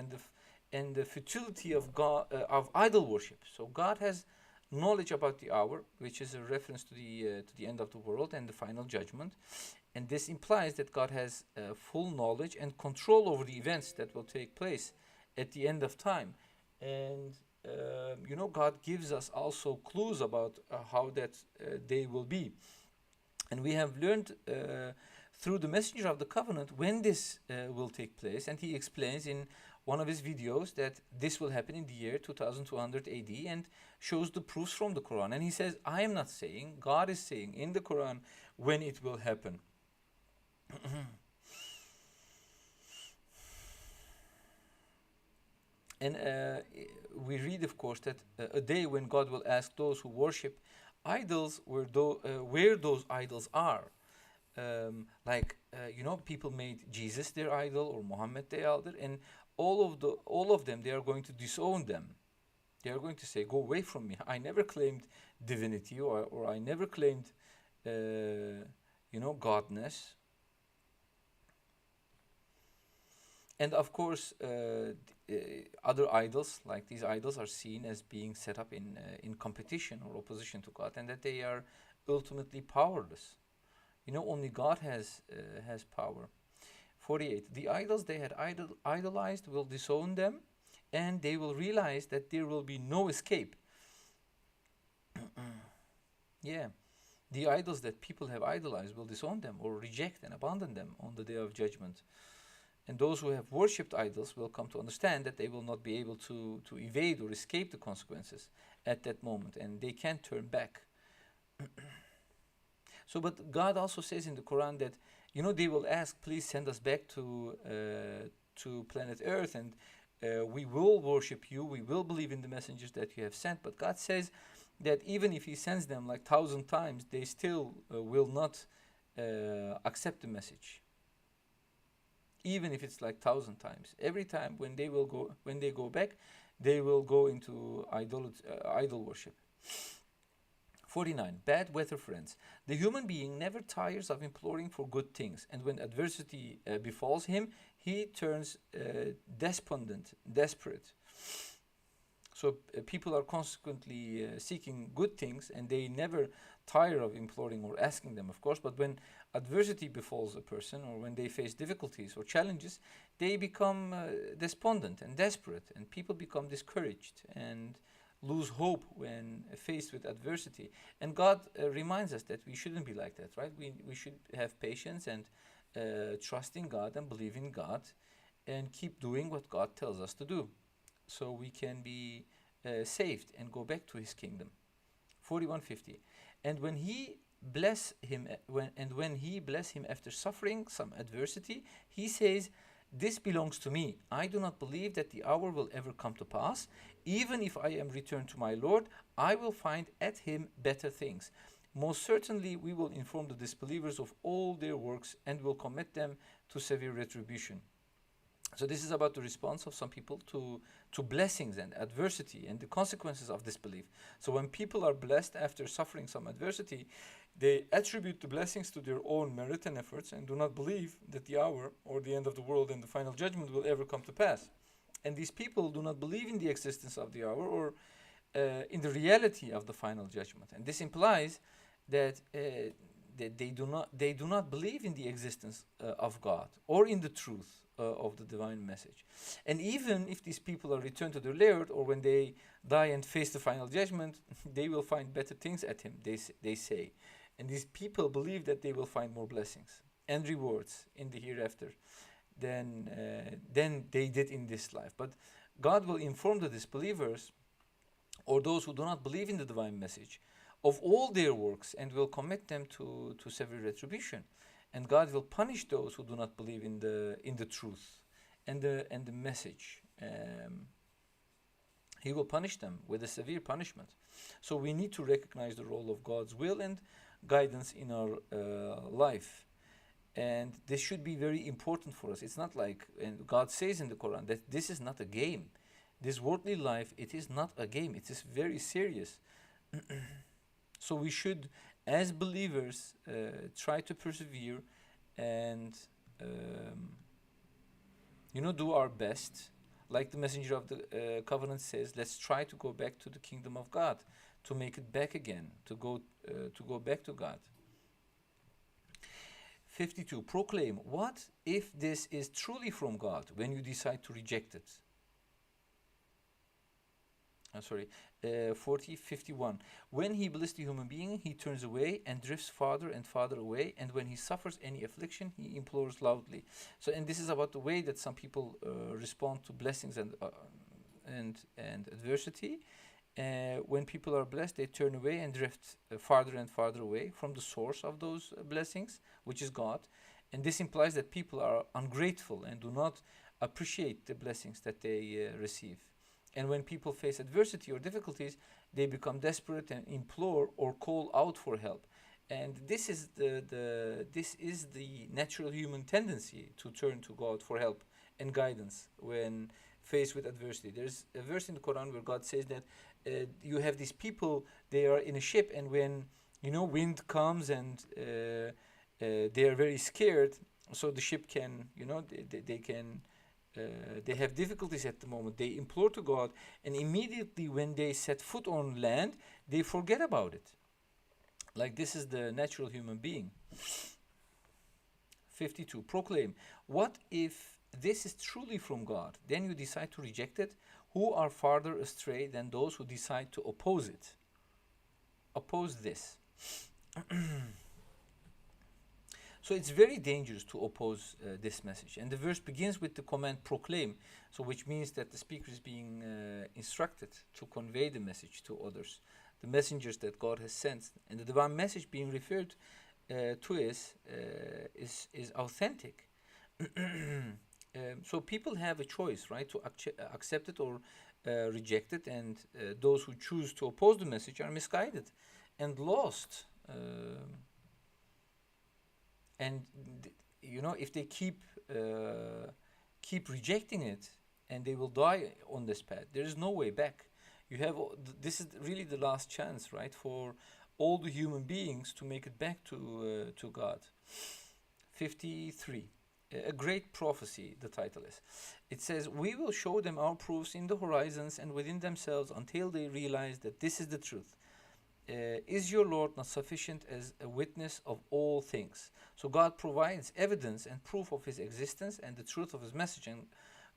and the futility of God of idol worship. So God has knowledge about the hour, which is a reference to the end of the world and the final judgment. And this implies that God has full knowledge and control over the events that will take place at the end of time. And God gives us also clues about how that day will be. And we have learned through the messenger of the covenant when this will take place. And he explains in one of his videos that this will happen in the year 2200 AD and shows the proofs from the Quran. And he says, I am not saying, God is saying in the Quran when it will happen. And we read, of course, that a day when God will ask those who worship idols where those idols are. People made Jesus their idol or Muhammad their idol, and all of them, they are going to disown them. They are going to say, go away from me. I never claimed divinity or I never claimed, godness. And of course, other idols, like these idols, are seen as being set up in competition or opposition to God, and that they are ultimately powerless. Only God has power. 48. The idols they had idolized will disown them, and they will realize that there will be no escape. Yeah. The idols that people have idolized will disown them or reject and abandon them on the day of judgment. And those who have worshipped idols will come to understand that they will not be able to evade or escape the consequences at that moment, and they can't turn back. So, but God also says in the Quran that, they will ask, please send us back to planet Earth, and we will worship you, we will believe in the messengers that you have sent. But God says that even if He sends them like 1,000 times, they still will not accept the message. Even if it's like 1,000 times, every time when they go back, they will go into idol worship. 49. Bad weather friends. The human being never tires of imploring for good things, and when adversity befalls him, he turns despondent, desperate. So people are consequently seeking good things, and they never tire of imploring or asking them, of course. But when adversity befalls a person, or when they face difficulties or challenges, they become despondent and desperate, and people become discouraged and lose hope when faced with adversity. And God reminds us that we shouldn't be like that, right? We should have patience and trust in God and believe in God and keep doing what God tells us to do, so we can be saved and go back to His kingdom. 41:50. And when He bless him after suffering some adversity, He says, "This belongs to me. I do not believe that the hour will ever come to pass. Even if I am returned to my Lord, I will find at Him better things. Most certainly we will inform the disbelievers of all their works and will commit them to severe retribution." So this is about the response of some people to blessings and adversity and the consequences of disbelief. So when people are blessed after suffering some adversity, they attribute the blessings to their own merit and efforts and do not believe that the hour or the end of the world and the final judgment will ever come to pass. And these people do not believe in the existence of the hour or in the reality of the final judgment. And this implies that they do not believe in the existence of God or in the truth of the divine message. And even if these people are returned to their Lord, or when they die and face the final judgment, they will find better things at Him, they say. And these people believe that they will find more blessings and rewards in the hereafter than they did in this life. But God will inform the disbelievers, or those who do not believe in the divine message, of all their works and will commit them to severe retribution. And God will punish those who do not believe in the truth and the message. He will punish them with a severe punishment. So we need to recognize the role of God's will and guidance in our life. And this should be very important for us. It's not like, and God says in the Quran that this is not a game. This worldly life, it is not a game. It is very serious. So we should, as believers, try to persevere and do our best. Like the messenger of the covenant says, let's try to go back to the kingdom of God, to make it back again, to go back to God. 52. Proclaim. What if this is truly from God when you decide to reject it? 51. When He blesses the human being, He turns away and drifts farther and farther away, and when he suffers any affliction, he implores loudly. So, and this is about the way that some people respond to blessings and adversity. When people are blessed, they turn away and drift farther and farther away from the source of those blessings, which is God. And this implies that people are ungrateful and do not appreciate the blessings that they receive. And when people face adversity or difficulties, they become desperate and implore or call out for help. And this is the natural human tendency to turn to God for help and guidance when faced with adversity. There's a verse in the Quran where God says that you have these people, they are in a ship, and when wind comes and they are very scared, so the ship can they have difficulties at the moment. They implore to God, and immediately when they set foot on land, they forget about it. Like, this is the natural human being. 52. Proclaim. What if this is truly from God? Then you decide to reject it. Who are farther astray than those who decide to oppose it? Oppose this. So it's very dangerous to oppose this message. And the verse begins with the command proclaim, so which means that the speaker is being instructed to convey the message to others, the messengers that God has sent. And the divine message being referred to is authentic. So people have a choice, right, to accept it or reject it, and those who choose to oppose the message are misguided and lost. And you know, if they keep rejecting it, and they will die on this path, there is no way back. You have this is really the last chance, right, for all the human beings to make it back to God. 53. A great prophecy, the title is. It says, we will show them our proofs in the horizons and within themselves until they realize that this is the truth. Is your Lord not sufficient as a witness of all things? So God provides evidence and proof of his existence and the truth of his message, and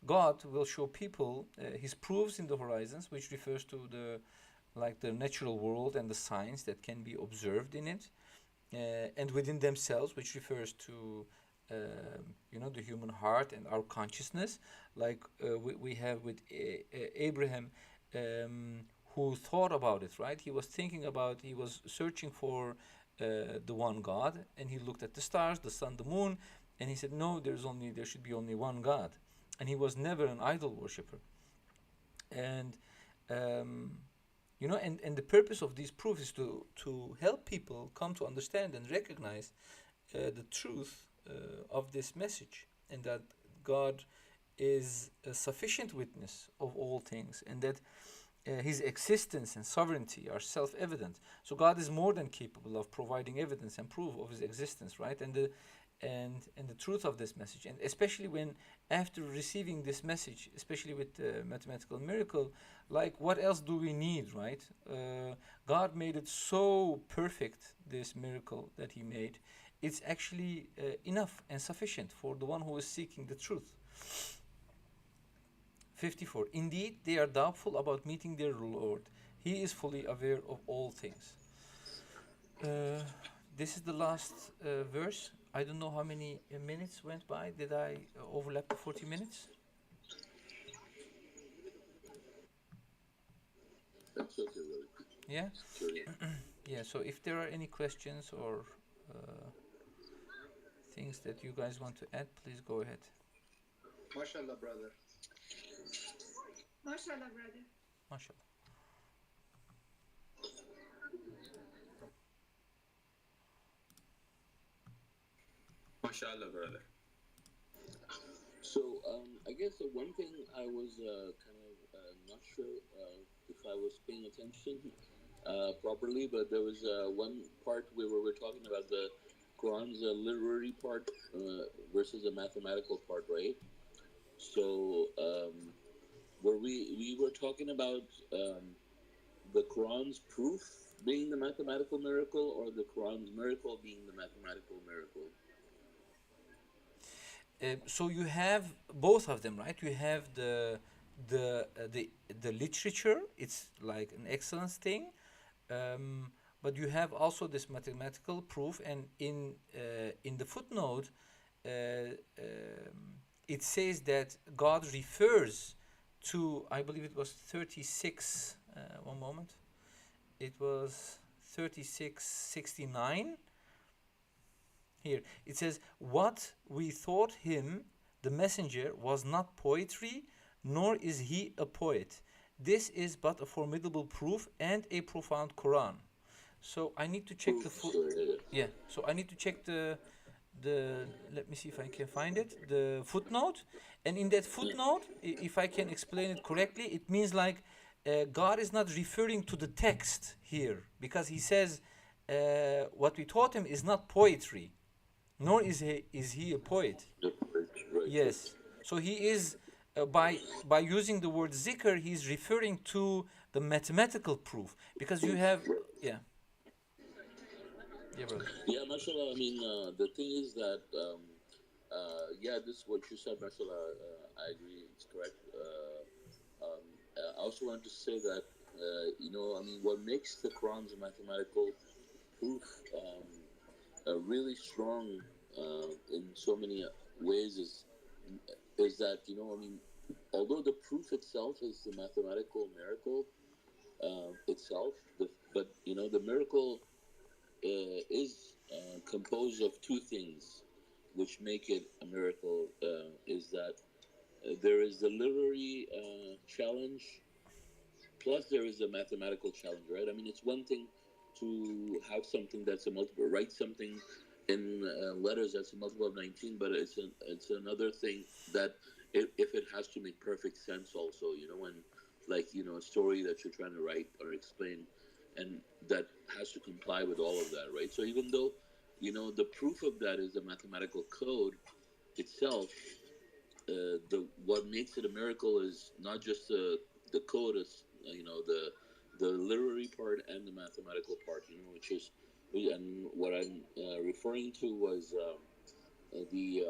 God will show people his proofs in the horizons, which refers to the natural world and the signs that can be observed in it, and within themselves, which refers to the human heart and our consciousness, like we have with Abraham, who thought about it, right? He was searching for the one God, and he looked at the stars, the sun, the moon, and he said, no, there should be only one God. And he was never an idol worshiper. And and the purpose of these proofs is to help people come to understand and recognize the truth of this message, and that God is a sufficient witness of all things, and that his existence and sovereignty are self-evident. So God is more than capable of providing evidence and proof of his existence, right? And the truth of this message, and especially when after receiving this message, especially with the mathematical miracle, like what else do we need, right? God made it so perfect, this miracle that he made. It's actually enough and sufficient for the one who is seeking the truth. 54. Indeed, they are doubtful about meeting their Lord. He is fully aware of all things. This is the last verse. I don't know how many minutes went by. Did I overlap the 40 minutes? That's okay, brother. Yeah? Sure. Yeah, so if there are any questions or things that you guys want to add, please go ahead. MashaAllah, brother. MashaAllah, brother. MashaAllah. MashaAllah, brother. So I guess the one thing I was kind of not sure if I was paying attention properly, but there was one part where we were talking about the Quran's literary part versus the mathematical part, right? So we were talking about the Quran's proof being the mathematical miracle, or the Quran's miracle being the mathematical miracle? So you have both of them, right? You have the literature. It's like an excellence thing, but you have also this mathematical proof. And in the footnote, it says that God refers to, I believe it was 36. One moment. It was 3669. Here it says, what we thought him, the messenger, was not poetry, nor is he a poet. This is but a formidable proof and a profound Quran. So I need to check so I need to check the let me see if I can find it, the footnote. And in that footnote, if I can explain it correctly, it means like God is not referring to the text here, because he says what we taught him is not poetry, nor is he a poet. Right. Yes. So he is by using the word zikr, he's referring to the mathematical proof, because you have yeah. Yeah, brother. Yeah, mashallah. I mean, the thing is that, this is what you said, mashallah. I agree, it's correct. I also want to say that, what makes the Quran's mathematical proof really strong in so many ways is that, you know, I mean, although the proof itself is the mathematical miracle itself, but you know, the miracle is composed of two things, which make it a miracle. Is that there is the literary challenge, plus there is a mathematical challenge, right? I mean, it's one thing to have something that's a multiple, write something in letters that's a multiple of 19, but it's another thing that if it has to make perfect sense also, you know, when like, you know, a story that you're trying to write or explain, and that has to comply with all of that, right? So even though, you know, the proof of that is the mathematical code itself, the what makes it a miracle is not just the code, is you know, the literary part and the mathematical part, you know, which is, and what I'm referring to was the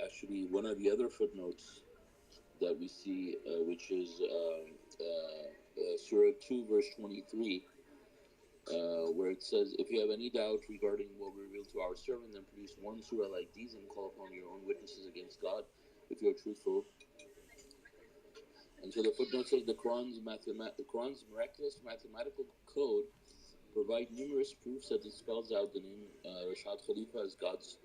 actually one of the other footnotes that we see, which is Surah 2 verse 23, where it says, if you have any doubt regarding what we revealed to our servant, then produce one surah like these and call upon your own witnesses against God if you are truthful. And so the footnote says the Quran's miraculous mathematical code provide numerous proofs that it spells out the name Rashad Khalifa as God's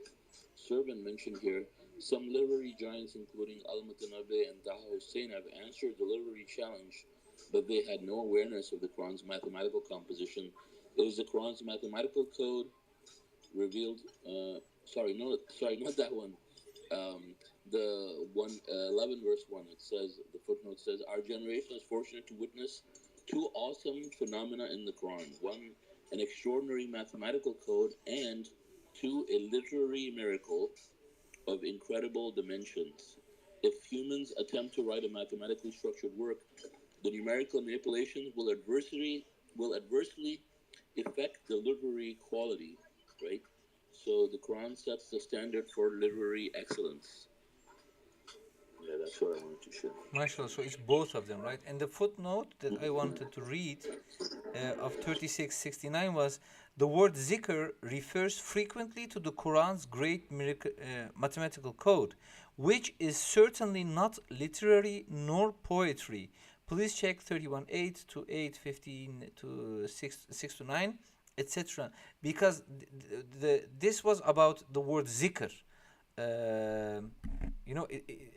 servant mentioned here. Some literary giants, including Al-Mutanabbi and Taha Hussein, have answered the literary challenge, but they had no awareness of the Quran's mathematical composition. It is the Quran's mathematical code revealed. Not that one. The 11 verse 1, it says, the footnote says, our generation is fortunate to witness two awesome phenomena in the Quran. One, an extraordinary mathematical code, and two, a literary miracle of incredible dimensions. If humans attempt to write a mathematically structured work, the numerical manipulations will adversely affect the literary quality, right? So the Quran sets the standard for literary excellence. Yeah, that's what I wanted to share. MashaAllah, so it's both of them, right? And the footnote that I wanted to read of 3669 was, the word zikr refers frequently to the Quran's great mathematical code, which is certainly not literary nor poetry. Please check 31.8 to 8.15 to 6 to 9, etc. Because this was about the word zikr. You know,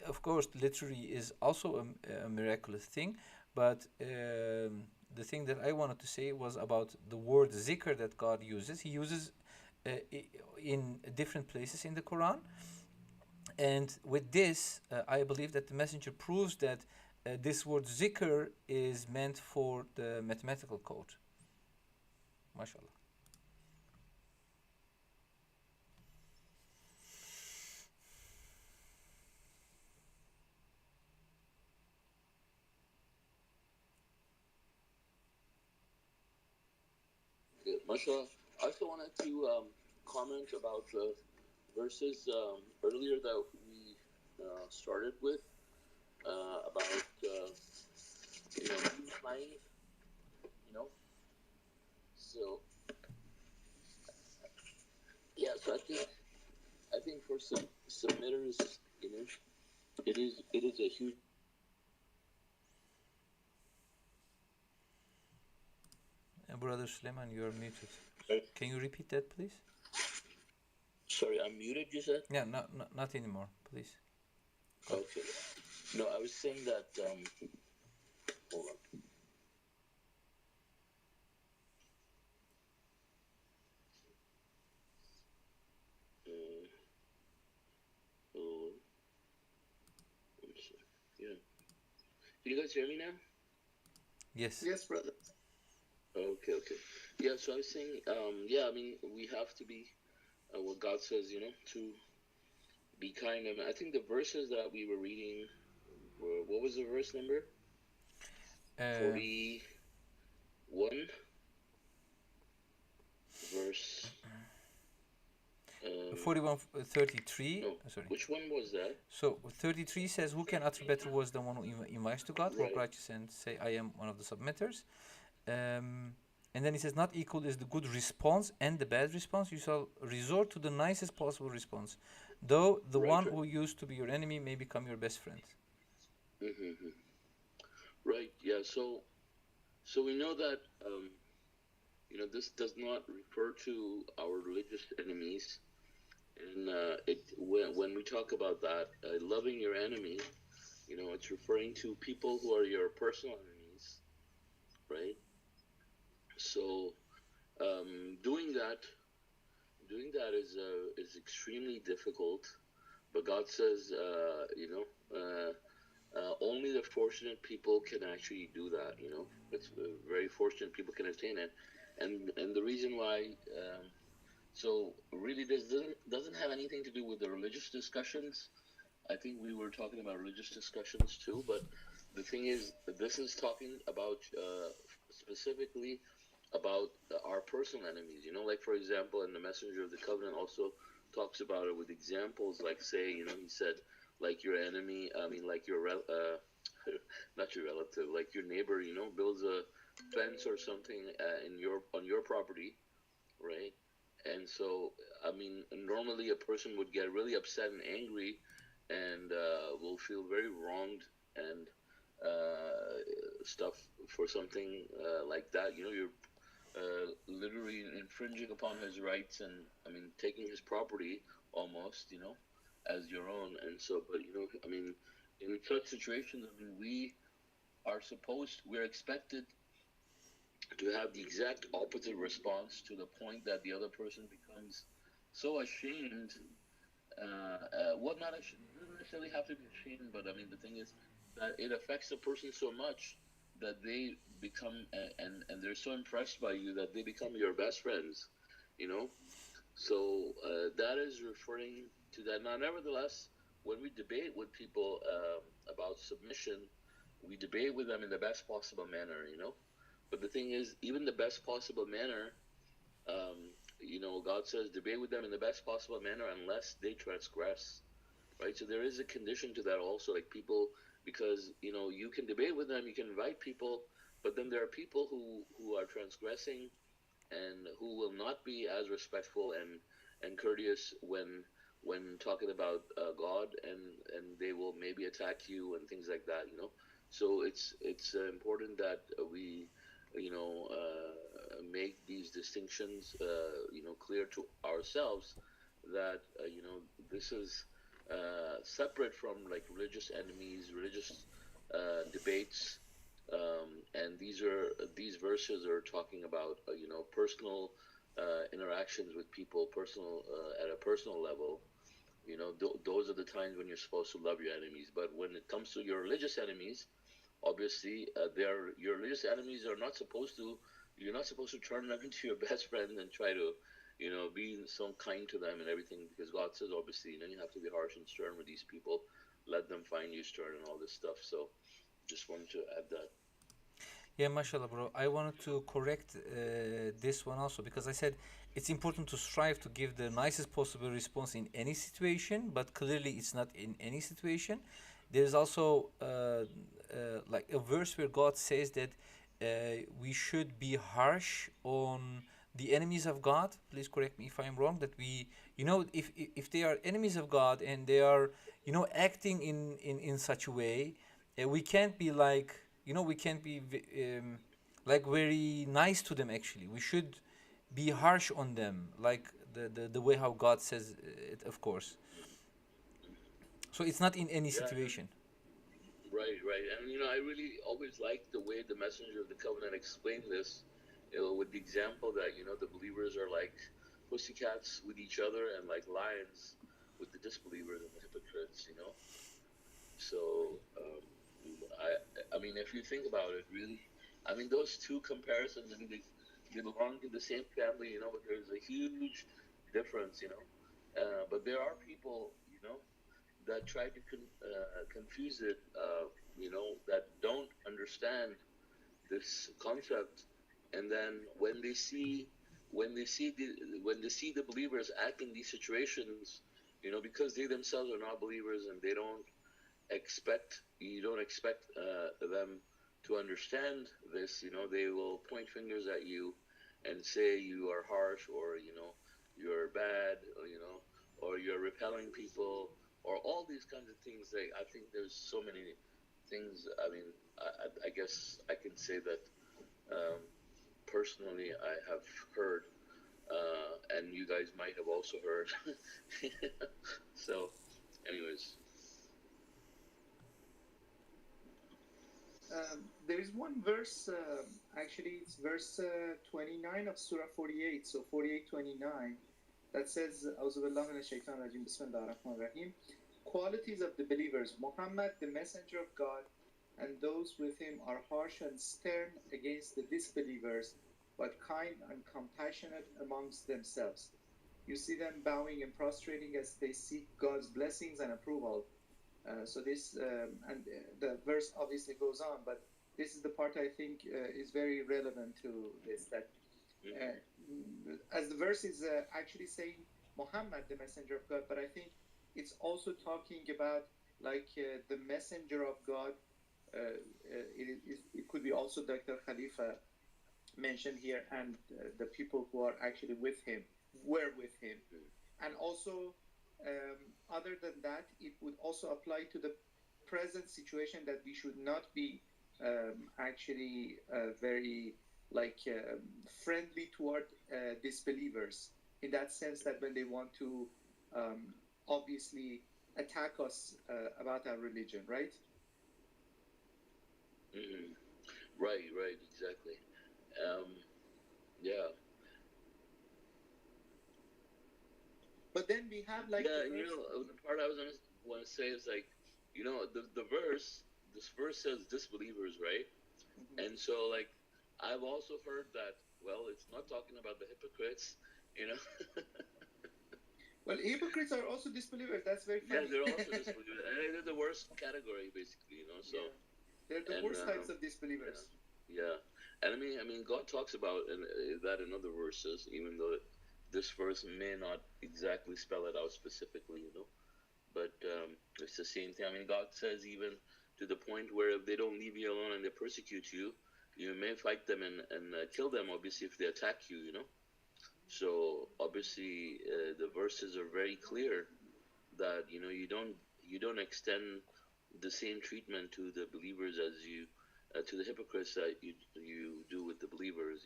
of course, literary is also a miraculous thing, but the thing that I wanted to say was about the word zikr that God uses. He uses in different places in the Quran, and with this, I believe that the messenger proves that this word zikr is meant for the mathematical code. MashaAllah. Yeah, mashallah. I also wanted to comment about the verses earlier that we started with, about you know, unifying, you know. So yeah, so I think for some submitters, you know, it is a huge. Brother Suleiman, you are muted. Can you repeat that, please? Sorry, I'm muted, you said? Yeah, not anymore, please. Go. Okay. No, I was saying that, hold on. Oh, one sec. Yeah. Can you guys hear me now? Yes. Yes, brother. Okay. Yeah, so I was saying, yeah, I mean, we have to be, what God says, you know, to be kind. I think the verses that we were reading were, what was the verse number? 41, verse 33. no, Sorry. which one was that? So 33 says, who can utter better words than one who invites to God? Walk Right. righteous and say, I am one of the submitters. And then he says, not equal is the good response and the bad response. You shall resort to the nicest possible response, though the Right, one right. who used to be your enemy may become your best friend. Mm-hmm. Right. Yeah. So we know that this does not refer to our religious enemies, and when we talk about that, loving your enemy, it's referring to people who are your personal enemies, right? So doing that is extremely difficult. But God says, only the fortunate people can actually do that. It's very fortunate people can attain it, and the reason why. So really, this doesn't have anything to do with the religious discussions. I think we were talking about religious discussions too, but the thing is, this is talking about specifically about our personal enemies. Like for example, in the Messenger of the Covenant also talks about it with examples, like say, he said, like your enemy, I mean, like your not your relative, like your neighbor, builds a fence or something on your property, right? And so, I mean, normally a person would get really upset and angry, and will feel very wronged and stuff for something like that. You're literally infringing upon his rights, and I mean taking his property almost, as your own. And so, but I mean, in such situations, I mean, we're expected to have the exact opposite response, to the point that the other person becomes so ashamed. Well, not ashamed, doesn't necessarily have to be ashamed, but I mean, the thing is that it affects the person so much that they become, and they're so impressed by you that they become your best friends, you know. So that is referring to that. Now, nevertheless, when we debate with people about submission, we debate with them in the best possible manner. But the thing is, even the best possible manner, God says, debate with them in the best possible manner unless they transgress, right? So there is a condition to that also, like people, because you can debate with them, you can invite people, but then there are people who are transgressing and who will not be as respectful and courteous when talking about God, and they will maybe attack you and things like that. So it's important that we make these distinctions clear to ourselves, that this is separate from like religious enemies, religious debates, and these verses are talking about personal interactions with people, personal at a personal level. Those are the times when you're supposed to love your enemies. But when it comes to your religious enemies, obviously, your religious enemies are not supposed to. You're not supposed to turn them into your best friend and try to, be so kind to them and everything, because God says, obviously, you have to be harsh and stern with these people. Let them find you stern and all this stuff. So, just wanted to add that. Yeah, mashallah, bro. I wanted to correct this one also, because I said it's important to strive to give the nicest possible response in any situation, but clearly it's not in any situation. There's also like a verse where God says that we should be harsh on the enemies of God. Please correct me if I'm wrong. That we, if they are enemies of God and they are, acting in such a way, we can't be like, we can't be like very nice to them. Actually, we should be harsh on them, like the way how God says it, of course. So it's not in any Yeah, situation. right, right. And I really always liked the way the messenger of the covenant explained this, with the example that the believers are like pussycats with each other, and like lions with the disbelievers and the hypocrites. So I mean, if you think about it, really, I mean, those two comparisons, I mean, they belong to the same family, but there's a huge difference. But there are people, that try to confuse it, that don't understand this concept, and then when they see the believers act in these situations, because they themselves are not believers, and you don't expect them to understand this. They will point fingers at you, and say you are harsh, or you're bad, or you're repelling people, or all these kinds of things. Like, I think there's so many things. I mean, I guess I can say that um, personally I have heard, and you guys might have also heard. So, anyways. There is one verse, actually, it's verse 29 of Surah 48, so 48:29, that says, "A'udhu billahi minash shaitanir rajim, Bismillahir Rahmanir Rahim." Qualities of the believers: Muhammad, the messenger of God, and those with him are harsh and stern against the disbelievers, but kind and compassionate amongst themselves. You see them bowing and prostrating as they seek God's blessings and approval. So this and the verse obviously goes on, but this is the part I think is very relevant to this. That as the verse is actually saying Muhammad, the messenger of God, but I think it's also talking about like the messenger of God. It could be also Dr. Khalifa mentioned here, and the people who are actually with him, were with him, and also other than that, it would also apply to the present situation, that we should not be actually very like friendly toward disbelievers, in that sense that when they want to obviously attack us about our religion, right? Mm-hmm. Right, exactly. Yeah. But then we have like Yeah, the and verse. the part I was gonna want to say is like, the verse. This verse says disbelievers, right? Mhm. And so, like, I've also heard that. Well, it's not talking about the hypocrites, you know. Well, hypocrites are also disbelievers. That's very Yeah, funny. they're also disbelievers, and they're the worst category, basically, So, Yeah, they're the and worst types of yeah, disbelievers. yeah, and I mean, God talks about that in other verses, even though this verse may not exactly spell it out specifically, But it's the same thing. I mean, God says even to the point where if they don't leave you alone and they persecute you, you may fight them and kill them, obviously, if they attack you. So, obviously, the verses are very clear that, you don't extend the same treatment to the believers as you, to the hypocrites that you do with the believers.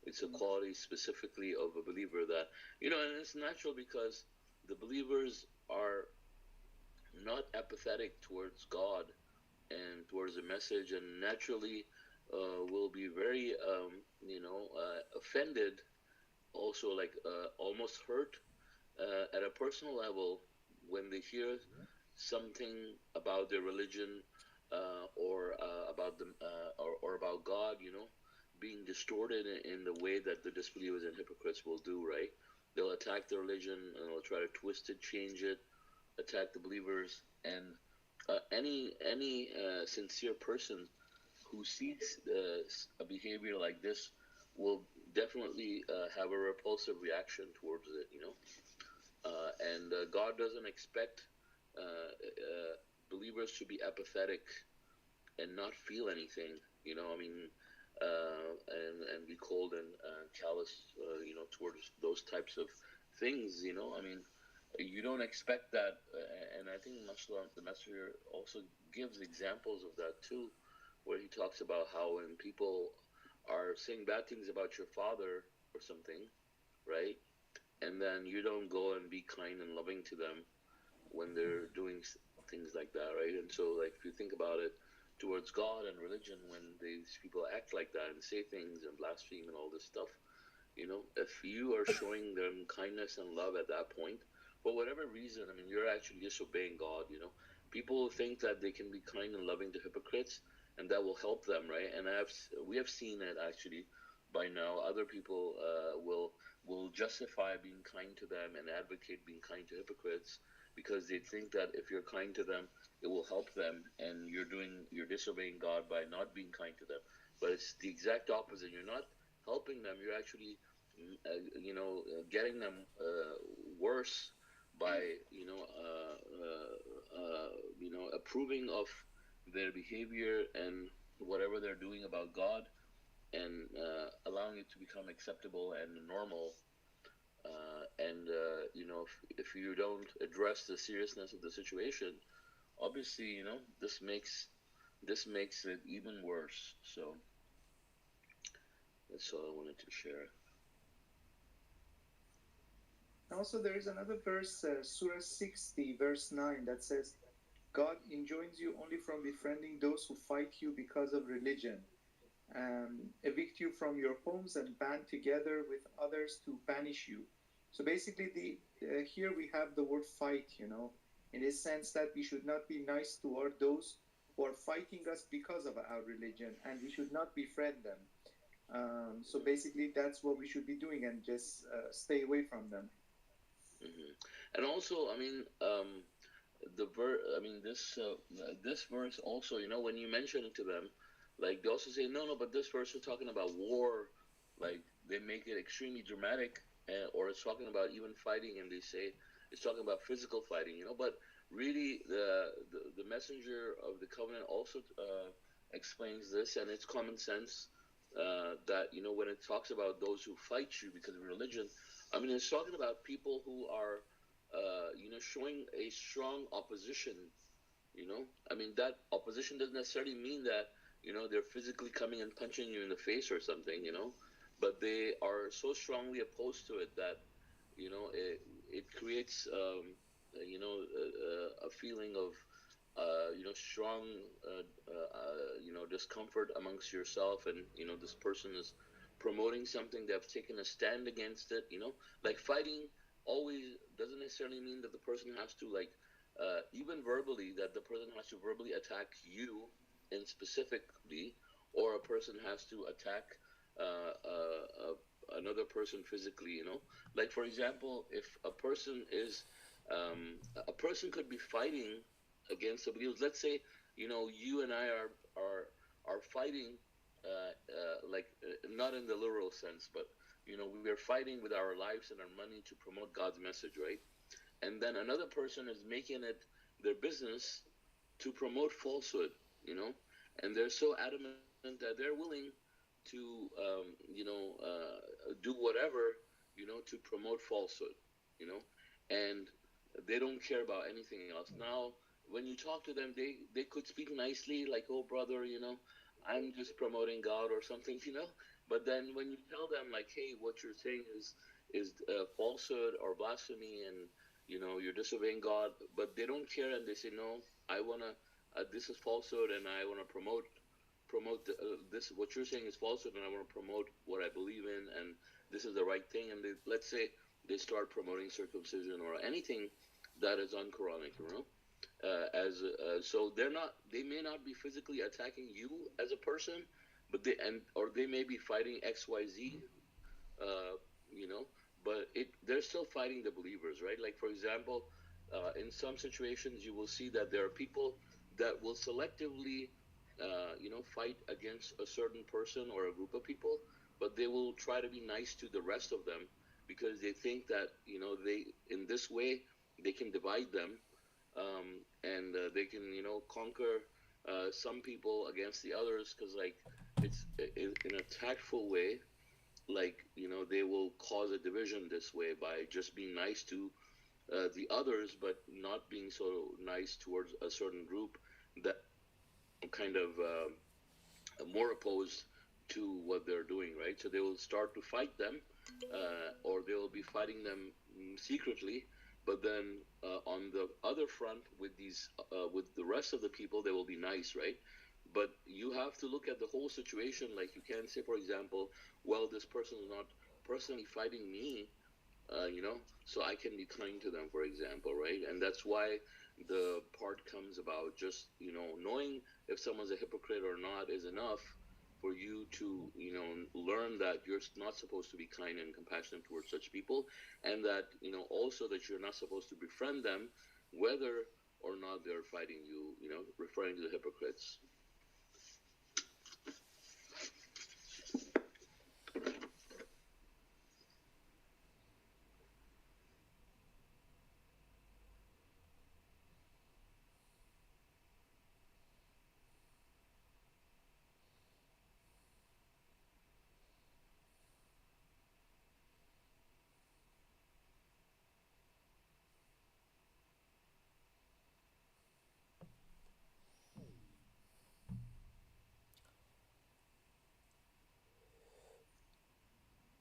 It's a quality specifically of a believer that, and it's natural because the believers are not apathetic towards God and towards the message, and naturally will be very, offended, also, like, almost hurt at a personal level when they hear something about their religion, or about them, or about God, being distorted in the way that the disbelievers and hypocrites will do. Right? They'll attack the religion and they'll try to twist it, change it, attack the believers, and any sincere person who sees a behavior like this will definitely have a repulsive reaction towards it. And God doesn't expect believers to be apathetic and not feel anything. I mean, and be cold and callous, towards those types of things. I mean, you don't expect that, and I think Mashallah, the messenger also gives examples of that too, where he talks about how when people are saying bad things about your father or something, right? And then you don't go and be kind and loving to them when they're doing things like that, right? And so, like, if you think about it, towards God and religion, when these people act like that and say things and blaspheme and all this stuff, if you are showing them kindness and love at that point, for whatever reason, I mean, you're actually disobeying God. People think that they can be kind and loving to hypocrites, and that will help them, right? And we have seen it actually by now. Other people will justify being kind to them and advocate being kind to hypocrites because they think that if you're kind to them, it will help them, and you're disobeying God by not being kind to them. But it's the exact opposite. You're not helping them. You're actually getting them worse by approving of their behavior and whatever they're doing about God, and allowing it to become acceptable and normal. If you don't address the seriousness of the situation, obviously, this makes it even worse. So that's all I wanted to share. Also, there is another verse, Surah 60, verse 9, that says, God enjoins you only from befriending those who fight you because of religion, evict you from your homes, and band together with others to banish you. So basically, here we have the word fight, in the sense that we should not be nice toward those who are fighting us because of our religion, and we should not befriend them. So basically, that's what we should be doing, and just stay away from them. Mm-hmm. And also, this verse also, when you mention it to them, like they also say, no, but this verse is talking about war, like they make it extremely dramatic, or it's talking about even fighting, and they say it's talking about physical fighting, But really, the messenger of the covenant also explains this, and it's common sense that when it talks about those who fight you because of religion, it's talking about people who are showing a strong opposition. That opposition doesn't necessarily mean that they're physically coming and punching you in the face or something. But they are so strongly opposed to it that it creates a feeling of strong discomfort amongst yourself, and this person is promoting something, they've taken a stand against it. Like fighting always doesn't necessarily mean that the person has to, like, even verbally, that the person has to verbally attack you in specifically, or a person has to attack another person physically. Like, for example, if a person could be fighting against somebody else. Let's say you and I are fighting, not in the literal sense, but we are fighting with our lives and our money to promote God's message, right? And then another person is making it their business to promote falsehood, and they're so adamant that they're willing to do whatever to promote falsehood, and they don't care about anything else. Now, when you talk to them, they could speak nicely, like, "Oh, brother, I'm just promoting God," or something, But then when you tell them, like, "Hey, what you're saying is falsehood or blasphemy, and you're disobeying God," but they don't care, and they say, "No, I wanna. This is falsehood, and I wanna promote this. What you're saying is falsehood, and I want to promote what I believe in, and this is the right thing." And let's say they start promoting circumcision or anything that is unquranic, so they may not be physically attacking you as a person, but they may be fighting XYZ, uh, you know, but they're still fighting the believers, right? Like, for example, in some situations, you will see that there are people that will selectively, fight against a certain person or a group of people, but they will try to be nice to the rest of them because they think that, they, in this way, they can divide them, and they can, conquer some people against the others, because, like, it's in a tactful way, like, they will cause a division this way by just being nice to the others, but not being so nice towards a certain group that kind of more opposed to what they're doing, right? So they will start to fight them, or they will be fighting them secretly. But then on the other front, with the rest of the people, they will be nice, right? But you have to look at the whole situation. Like, you can't say, for example, well, this person is not personally fighting me, so I can be kind to them, for example, right? And that's why the part comes about just, knowing if someone's a hypocrite or not is enough for you to, learn that you're not supposed to be kind and compassionate towards such people, and that, also that you're not supposed to befriend them, whether or not they're fighting you, referring to the hypocrites.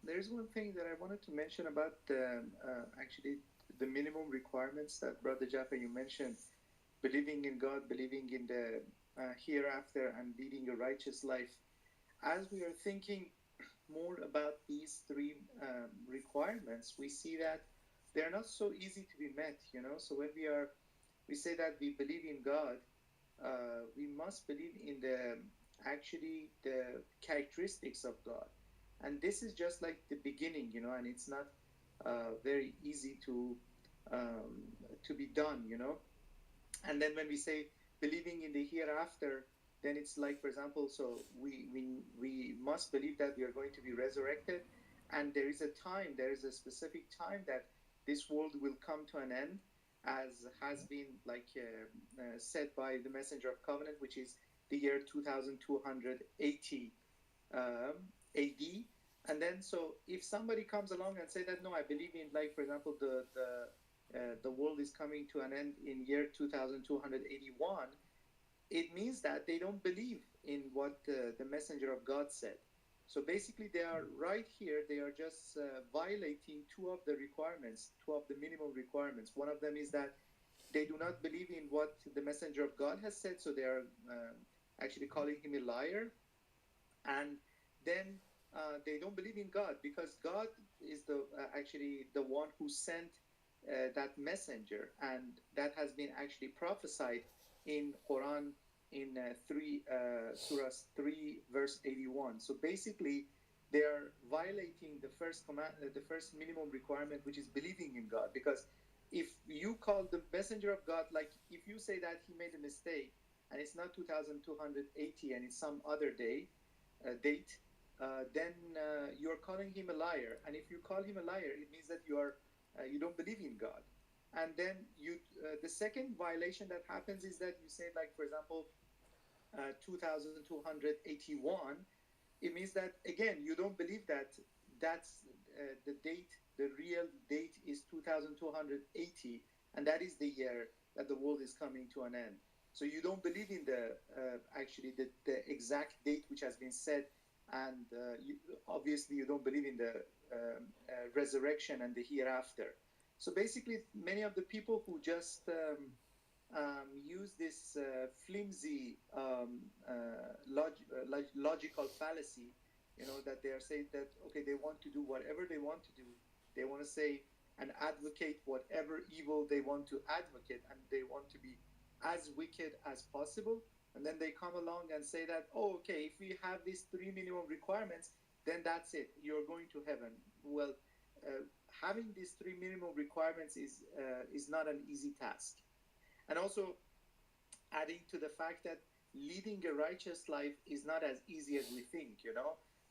there's one thing that I wanted to mention about actually the minimum requirements that Brother Jaffa you mentioned, believing in God, believing in the hereafter, and leading a righteous life. As we are thinking more about these three requirements, we see that they're not so easy to be met. So when we say that we believe in God, we must believe in the characteristics of God, and this is just like the beginning, and it's not very easy to be done, And then when we say believing in the hereafter, then it's like, for example, so we must believe that we are going to be resurrected, and there is a specific time that this world will come to an end, as has been said by the Messenger of Covenant, which is the year 2280 AD. And then, so if somebody comes along and say that, no, I believe in, like, for example, the world is coming to an end in year 2281, it means that they don't believe in what the messenger of God said. So basically, they are right here, they are just violating two of the minimum requirements. One of them is that they do not believe in what the messenger of God has said, so they are actually calling him a liar. And then they don't believe in God, because God is actually the one who sent that messenger, and that has been actually prophesied in Quran in Surah 3 verse 81. So basically, they are violating the first command, the first minimum requirement, which is believing in God. Because if you call the messenger of God, like if you say that he made a mistake and it's not 2280 and it's some other date, then you're calling him a liar. And if you call him a liar, it means that you don't believe in God. And then the second violation that happens is that you say, like, for example, 2281. It means that, again, you don't believe that that's the date. The real date is 2280, and that is the year that the world is coming to an end. So you don't believe in the exact date which has been said, and obviously you don't believe in the resurrection and the hereafter. So basically, many of the people who just use this flimsy logical fallacy, that they are saying that, okay, they want to do whatever they want to do. They want to say and advocate whatever evil they want to advocate, and they want to be as wicked as possible. And then they come along and say that, oh, okay, if we have these three minimum requirements, then that's it, you're going to heaven. Well, having these three minimum requirements is not an easy task. And also, adding to the fact that leading a righteous life is not as easy as we think,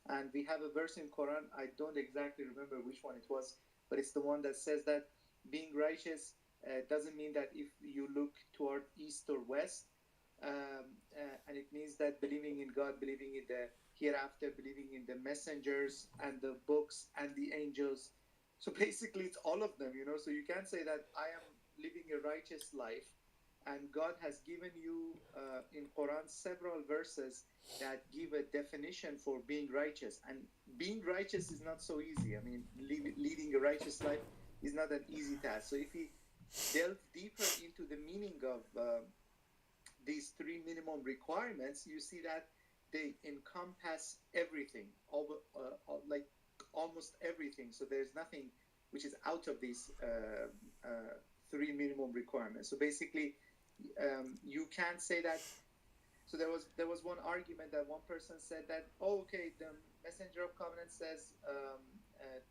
And we have a verse in Quran, I don't exactly remember which one it was, but it's the one that says that being righteous doesn't mean that if you look toward east or west, and it means that believing in God, believing in the hereafter, believing in the messengers and the books and the angels. So basically, it's all of them, So you can't say that I am living a righteous life, and God has given you in Quran several verses that give a definition for being righteous. And being righteous is not so easy. I mean, leading a righteous life is not an easy task. So if we delve deeper into the meaning of these three minimum requirements, you see that they encompass everything, like almost everything. So there's nothing which is out of these three minimum requirements. So basically, you can't say that. So there was one argument that one person said that, oh, okay, the Messenger of Covenant says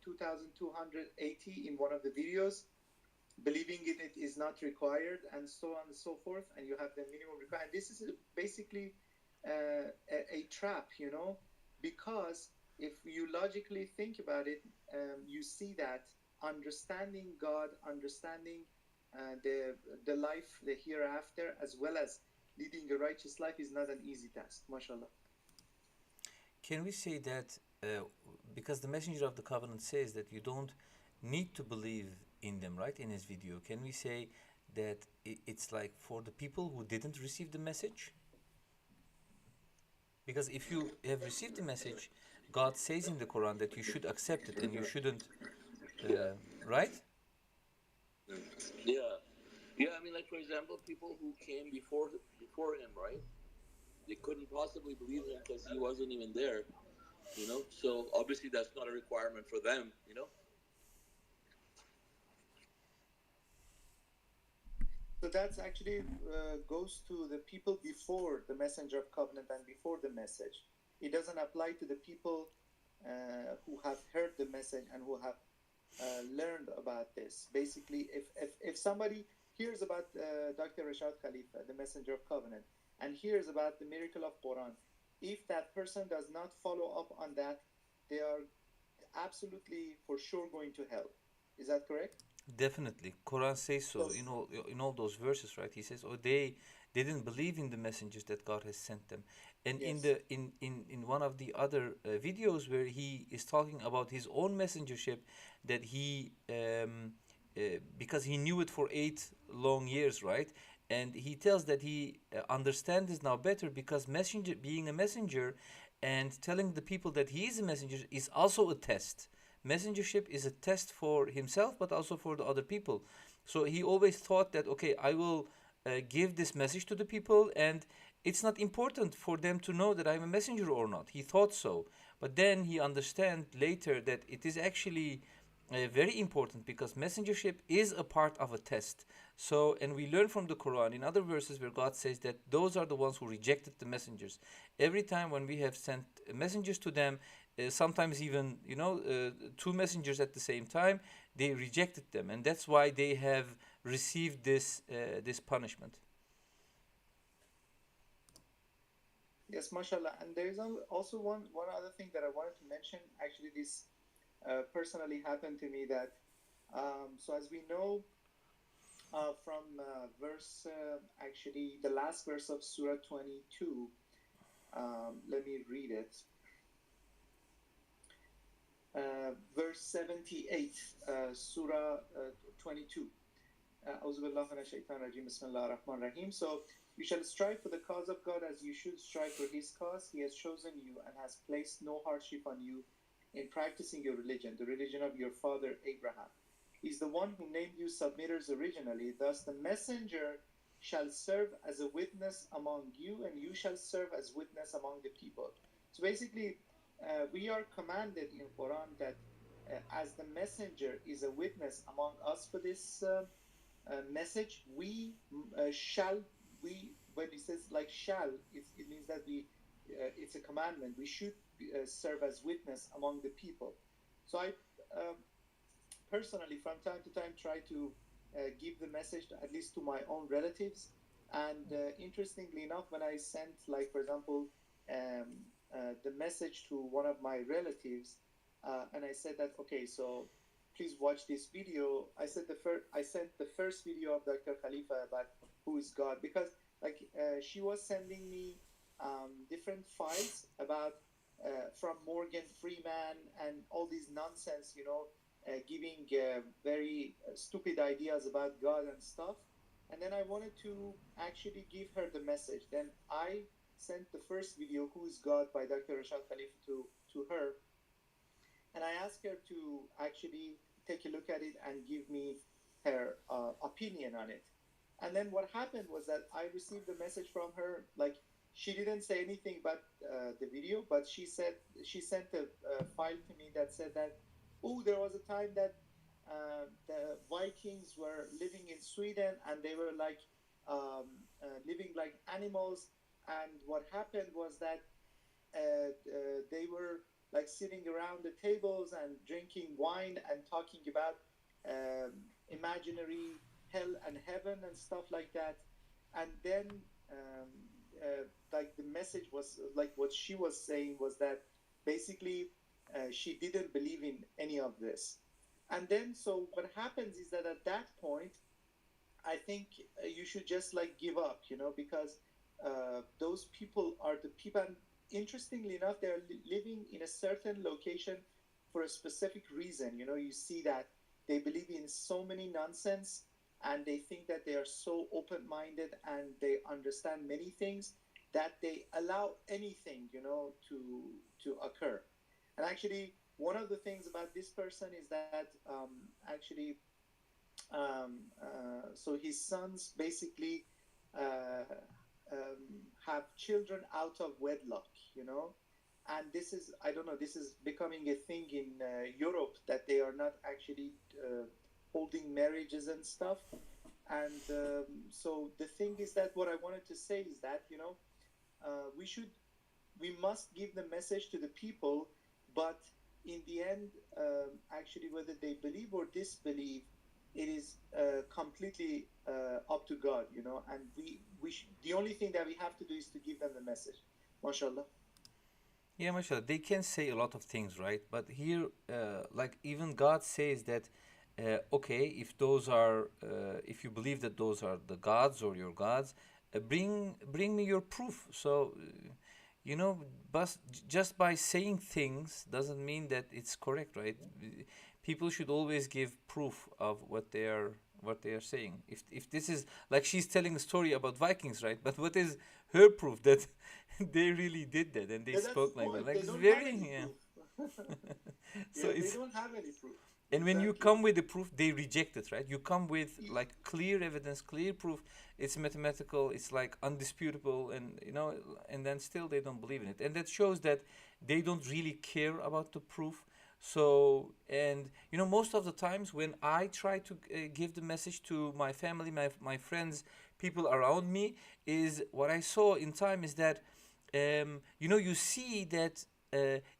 2280 in one of the videos. Believing in it is not required, and so on and so forth, and you have the minimum requirement. This is basically a trap, because if you logically think about it, you see that understanding God, understanding the life, the hereafter, as well as leading a righteous life is not an easy task. MashaAllah. Can we say that because the Messenger of the Covenant says that you don't need to believe in them, right? In his video, can we say that it's like for the people who didn't receive the message? Because if you have received the message God says in the Quran that you should accept it and you shouldn't, Yeah. right? Yeah. Yeah, I mean, like, for example, people who came before him, right? They couldn't possibly believe him because he wasn't even there, you know? So obviously that's not a requirement for them, you know? So that's actually goes to the people before the messenger of covenant and before the message. It doesn't apply to the people who have heard the message and who have learned about this. Basically, if somebody hears about Dr. Rashad Khalifa, the messenger of covenant, and hears about the miracle of Quran, if that person does not follow up on that, they are absolutely for sure going to hell. Is that correct? Definitely, Quran says so. So, In all those verses, right? He says, "Oh, they didn't believe in the messengers that God has sent them." And in yes. the in one of the other videos where he is talking about his own messengership, that he because he knew it for 8 long years, right? And he tells that he understands this now better because messenger being a messenger and telling the people that he is a messenger is also a test. Messengership is a test for himself but also for the other people. So he always thought that, okay, I will give this message to the people and it's not important for them to know that I'm a messenger or not. He thought so, but then he understand later that it is actually very important because messengership is a part of a test. So, and we learn from the Quran in other verses where God says that those are the ones who rejected the messengers. Every time when we have sent messengers to them, sometimes even two messengers at the same time, they rejected them, and that's why they have received this punishment. Yes, mashallah. And there's also one other thing that I wanted to mention. Actually, this personally happened to me that, so as we know from verse, actually, the last verse of Surah 22, let me read it. Verse 78, Surah 22. أعوذ بالله من الشيطان الرجيم بسم الله الرحمن الرحيم. So you shall strive for the cause of God as you should strive for his cause. He has chosen you and has placed no hardship on you in practicing your religion, the religion of your father Abraham. He's the one who named you submitters originally. Thus the messenger shall serve as a witness among you, and you shall serve as witness among the people. So basically, we are commanded in Quran that as the messenger is a witness among us for this message, we shall, we, when it says like shall, it means that we it's a commandment. We should serve as witness among the people. So I personally from time to time try to give the message to, at least to my own relatives. And interestingly enough, when I sent, like, for example, the message to one of my relatives, and I said that, okay, so please watch this video. I sent the first video of Dr. Khalifa about who is God, because like she was sending me different files about from Morgan Freeman and all these nonsense, giving very stupid ideas about God and stuff. And then I wanted to actually give her the message. Then I sent the first video, Who is God, by Dr. Rashad Khalifa to her. And I asked her to actually take a look at it and give me her opinion on it. And then what happened was that I received a message from her. Like, she didn't say anything about the video, but she sent a file to me that said that, oh, there was a time that the Vikings were living in Sweden and they were like living like animals. And what happened was that they were like sitting around the tables and drinking wine and talking about imaginary hell and heaven and stuff like that. And then like the message was like, what she was saying was that basically she didn't believe in any of this. And then so what happens is that at that point I think you should just like give up, because those people are the people. And interestingly enough, they're living in a certain location for a specific reason. You see that they believe in so many nonsense, and they think that they are so open-minded and they understand many things that they allow anything, to occur. And actually, one of the things about this person is that actually, so his sons basically uh, have children out of wedlock, you know. And this is, I don't know, this is becoming a thing in Europe, that they are not actually holding marriages and stuff. And so the thing is that what I wanted to say is that, you know, we must give the message to the people, but in the end, actually, whether they believe or disbelieve, it is completely up to God, you know. And the only thing that we have to do is to give them the message. MashaAllah. Yeah, mashallah, they can say a lot of things, right? But here, like even God says that, okay, if those are, if you believe that those are the gods or your gods, bring me your proof. So, you know, but just by saying things doesn't mean that it's correct, right? People should always give proof of what they are saying. If this is like she's telling a story about Vikings, right? But what is her proof that they really did that and they Yeah, that's the spoke like that? point. Like They it's don't have very any yeah. proof. So Yeah, they it's don't have any proof. and when you Exactly. come with the proof, they reject it, right? You come with like clear evidence, clear proof. It's mathematical. It's like undisputable, and you know, and then still they don't believe in it, and that shows that they don't really care about the proof. So, and you know, most of the times when I try to give the message to my family, my friends, people around me, is what I saw in time is that, you know, you see that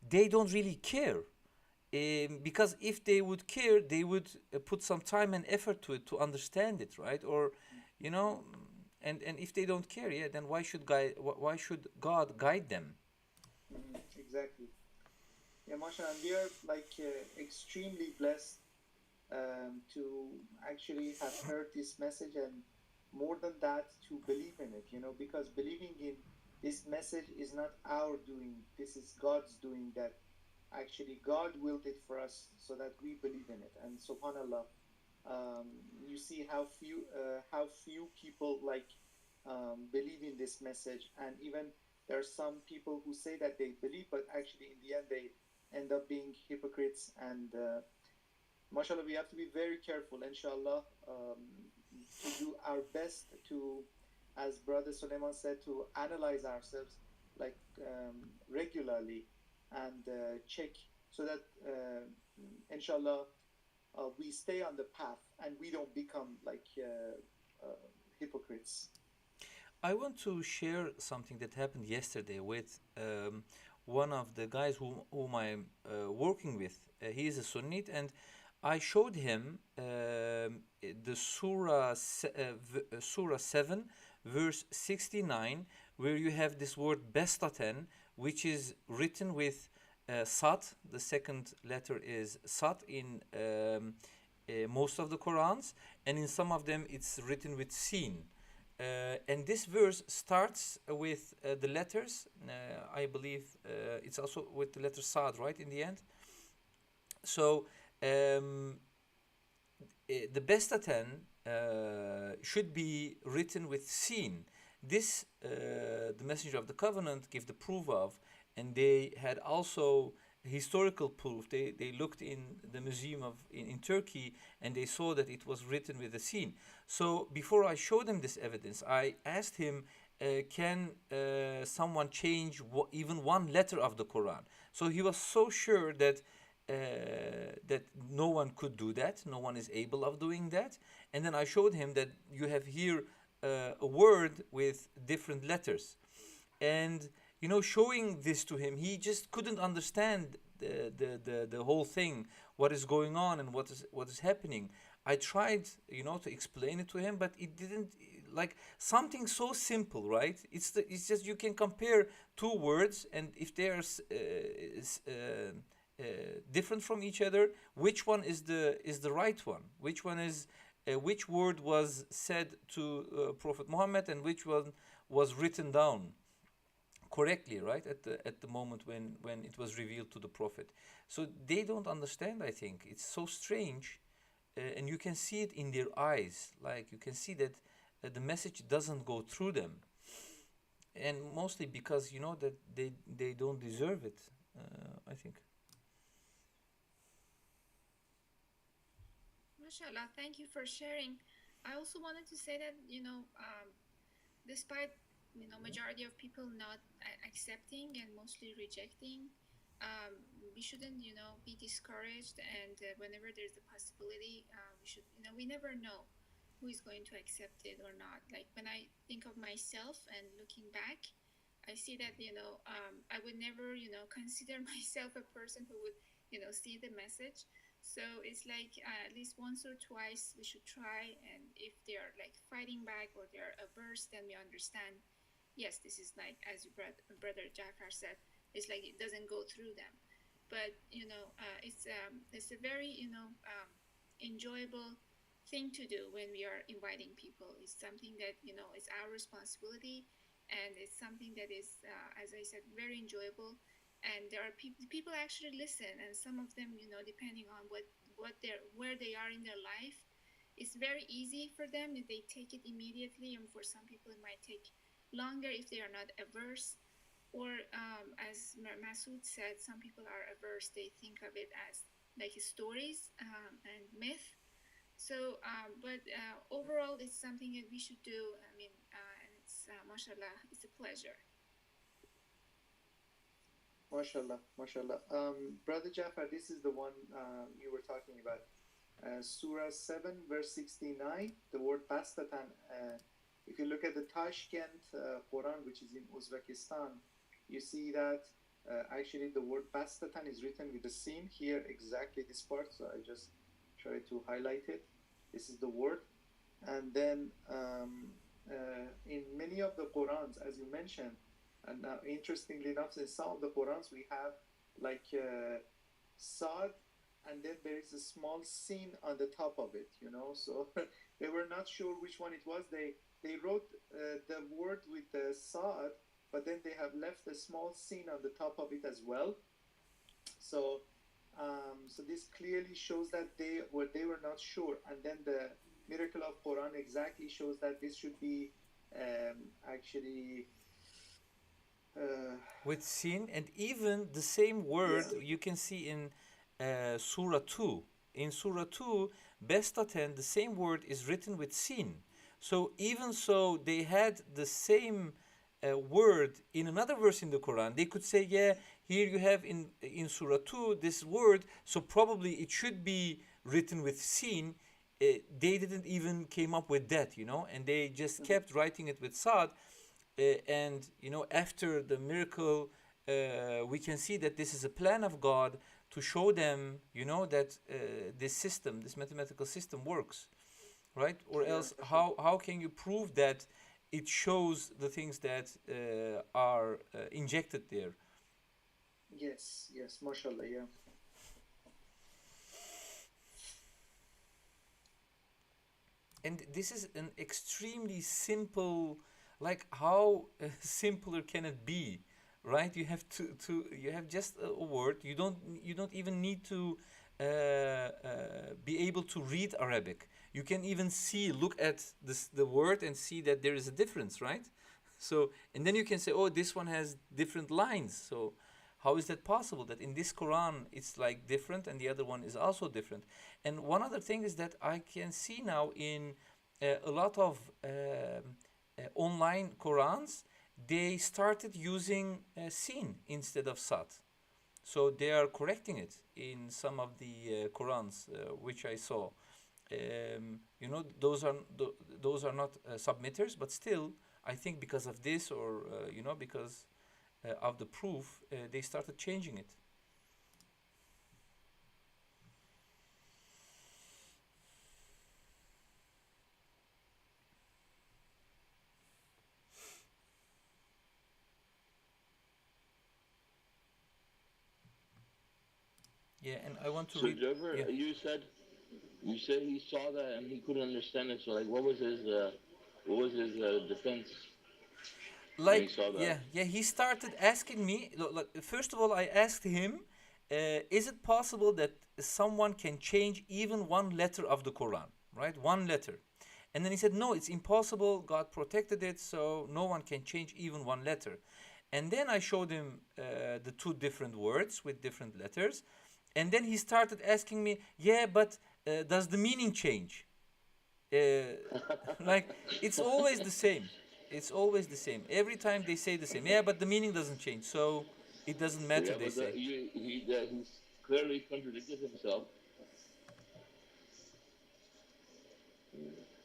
they don't really care, because if they would care, they would put some time and effort to it to understand it, right? Or, you know, and if they don't care, yeah, then why should God guide them? Exactly. Yeah, mashallah. And we are like extremely blessed to actually have heard this message, and more than that, to believe in it, you know, because believing in this message is not our doing, this is God's doing. That actually God willed it for us so that we believe in it. And subhanallah, you see how few people like believe in this message. And even there are some people who say that they believe, but actually in the end they end up being hypocrites. And mashallah, we have to be very careful, inshallah, to do our best to, as Brother Suleiman said, to analyze ourselves like regularly, and check, so that inshallah we stay on the path and we don't become like hypocrites. I want to share something that happened yesterday with one of the guys whom I'm working with. He is a Sunnite, and I showed him the Surah 7, verse 69, where you have this word Bestaten, which is written with Sad. The second letter is Sad in most of the Qurans, and in some of them it's written with Sin. And this verse starts with the letters. I believe it's also with the letter Sad, right, in the end. So the Bestaten should be written with Sin. This the Messenger of the Covenant gave the proof of, and they had also historical proof. They looked in the museum in Turkey, and they saw that it was written with a sin. So before I showed him this evidence, I asked him, can someone change even one letter of the Quran? So he was so sure that that no one could do that, no one is able of doing that. And then I showed him that you have here a word with different letters, and you know, showing this to him, he just couldn't understand the whole thing, what is going on and what is happening. I tried, you know, to explain it to him, but it didn't, like something so simple, right? It's just you can compare two words, and if they are different from each other, which one is the right one? Which one is which word was said to Prophet Muhammad, and which one was written down correctly, right, at the moment when it was revealed to the Prophet? So they don't understand. I think it's so strange, and you can see it in their eyes. Like you can see that the message doesn't go through them, and mostly because you know that they don't deserve it. I think. MashaAllah, thank you for sharing. I also wanted to say that, despite, majority of people not accepting and mostly rejecting, we shouldn't, be discouraged. And whenever there's a possibility, we should, we never know who is going to accept it or not. Like when I think of myself and looking back, I see that, I would never, consider myself a person who would, see the message. So it's like at least once or twice we should try, and if they are like fighting back or they are averse, then we understand. Yes, this is like as you brother Jafar said, it's like it doesn't go through them, but it's a very enjoyable thing to do when we are inviting people. It's something that it's our responsibility, and it's something that is, as I said, very enjoyable. And there are people actually listen, and some of them, depending on where they are in their life, it's very easy for them if they take it immediately, and for some people it might take longer if they are not averse. Or as Masood said, some people are averse, they think of it as like stories and myth. So but overall it's something that we should do. I mean, and it's mashallah, it's a pleasure. MashaAllah, MashaAllah. Brother Jafar, this is the one you were talking about. Surah 7, verse 69, the word Bastatan. If you look at the Tashkent Quran, which is in Uzbekistan, you see that actually the word Bastatan is written with a sin here, exactly this part. So I just try to highlight it. This is the word. And then in many of the Qurans, as you mentioned, and now, interestingly enough, in some of the Qurans, we have like Sad, and then there is a small sin on the top of it, So they were not sure which one it was. They wrote the word with Sad, but then they have left a small sin on the top of it as well. So, so this clearly shows that they were not sure. And then the miracle of Quran exactly shows that this should be actually. With sin, and even the same word you can see in Surah 2. In Surah 2, Bestaten, the same word is written with sin. So even so, they had the same word in another verse in the Quran. They could say, yeah, here you have in Surah 2 this word, so probably it should be written with sin. They didn't even came up with that, and they just kept writing it with Sad. And after the miracle, we can see that this is a plan of God to show them, that this mathematical system works, right? Or else, how can you prove that it shows the things that are injected there? Yes, mashallah, yeah. And this is an extremely simple, like how simpler can it be, right? You have you have just a word. You don't even need to be able to read Arabic. You can even look at the word and see that there is a difference, right? So, and then you can say, oh, this one has different lines. So how is that possible that in this Quran it's like different and the other one is also different? And one other thing is that I can see now in a lot of online Qurans, they started using sin instead of Sad. So they are correcting it in some of the Qurans which I saw. Those are not submitters, but still, I think because of this, or because of the proof, they started changing it. Yeah, and I want to read. Jafar, Yeah. you said he saw that and he couldn't understand it. So, like, what was his defense? Like, when he saw that? yeah, he started asking me. First of all, I asked him, is it possible that someone can change even one letter of the Quran, right? One letter. And then he said, no, it's impossible. God protected it, so no one can change even one letter. And then I showed him the two different words with different letters. And then he started asking me, yeah, but does the meaning change? Like it's always the same. It's always the same. Every time they say the same. Yeah, but the meaning doesn't change, so it doesn't matter. Yeah, They but say. he's clearly contradicted himself.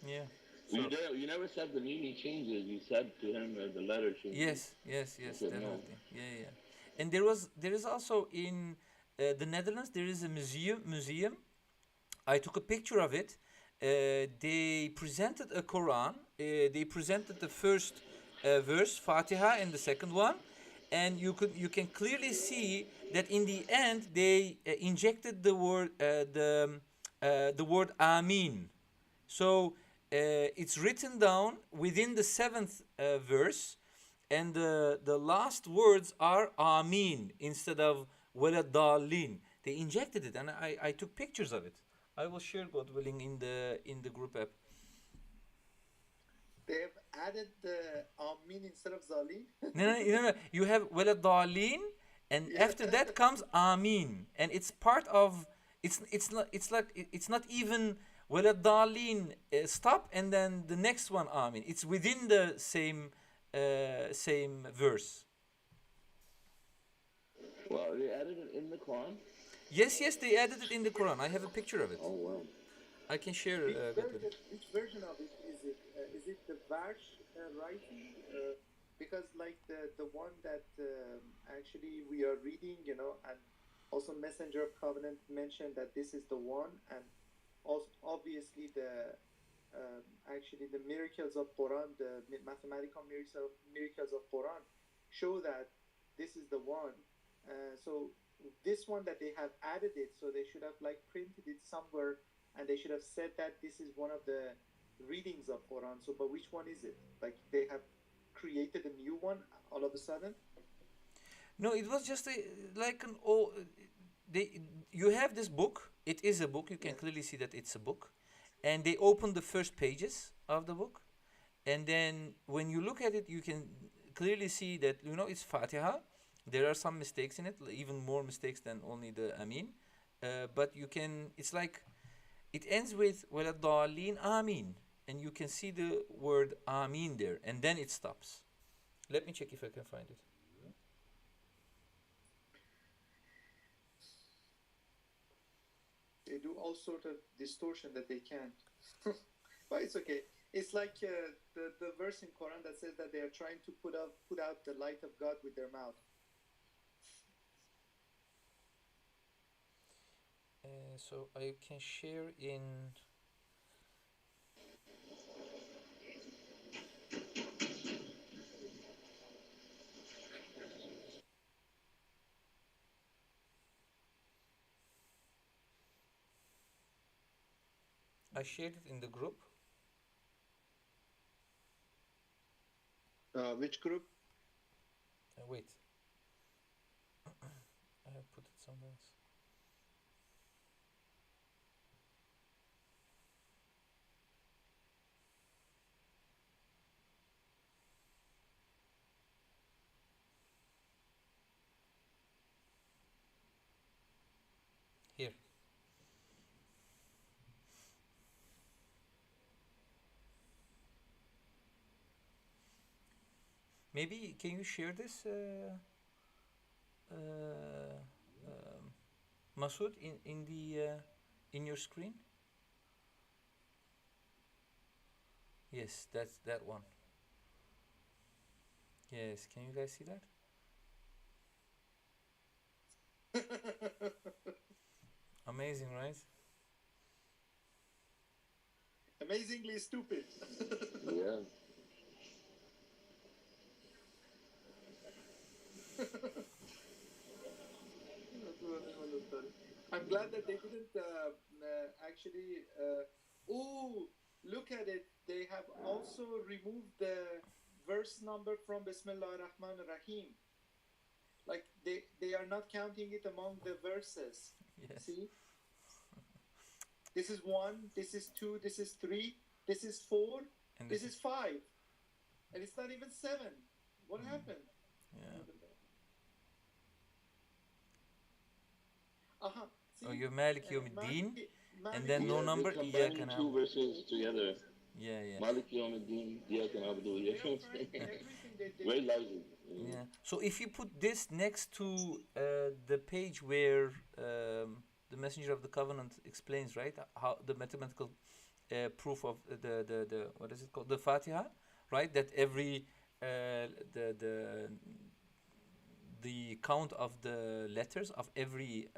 Yeah. You, So you never said the meaning changes. You said to him the letter changes. yes, He said no. definitely. Yeah. And there is also in the Netherlands there is a museum. I took a picture of it. They presented a Quran. They presented the first verse, Fatiha, and the second one, and you can clearly see that in the end they injected the word Amin. So it's written down within the seventh verse, and the last words are Amin instead of Waladalin. They injected it, and I took pictures of it. I will share, God willing, in the group app. They have added the Amin instead of Zalin. No. You have Waladalin, and Yeah. after that comes Amin, and it's part of. It's not even Waladalin stop, and then the next one Amin. It's within the same verse. Well, they added it in the Quran. Yes, they added it in the Quran. I have a picture of it. Oh wow. I can share. Which version of it is it? Is it the Varsh writing? Because like the one that actually we are reading, and also Messenger of Covenant mentioned that this is the one, and also obviously the actually the miracles of Quran, the mathematical miracles of Quran, show that this is the one. So this one that they have added it, so they should have like printed it somewhere, and they should have said that this is one of the readings of Quran. So, but which one is it? Like they have created a new one all of a sudden? No, it was just like an old. You have this book. It is a book. You can clearly see that it's a book, and they open the first pages of the book, and then when you look at it, you can clearly see that it's Fatiha. There are some mistakes in it, even more mistakes than only the Amin, but you can. It's like it ends with Waladalin Amin, and you can see the word Amin there, and then it stops. Let me check if I can find it. They do all sort of distortion that they can. But it's okay. It's like the verse in Quran that says that they are trying to put out the light of God with their mouth. So I can share in. I shared it in the group. Which group? Wait. I have put it somewhere else. Here. Maybe can you share this, Masood, in your screen? Yes, that's that one. Yes, can you guys see that? Amazing, right? Amazingly stupid. Yeah. I'm glad that they didn't actually. Oh, look at it. They have also removed the verse number from Bismillah ar-Rahman ar-Rahim. Like they are not counting it among the verses. Yes. See? This is 1, this is 2, this is 3, this is 4, And this is 5. And it's not even 7. What happened? Yeah. Uh-huh. See? Oh, you're Malik Uh, Yawmiddin. and then no Yeah, they're number, إياك combining two نعبد. verses together. Yeah. Malik Yawmiddin, Iyyaka na'budu wa They iyyaka are nasta'in. trying everything they Very did. lousy. Yeah. So if you put this next to the page where the Messenger of the Covenant explains, right, how the mathematical proof of the what is it called, the Fatiha, right, that every the count of the letters of every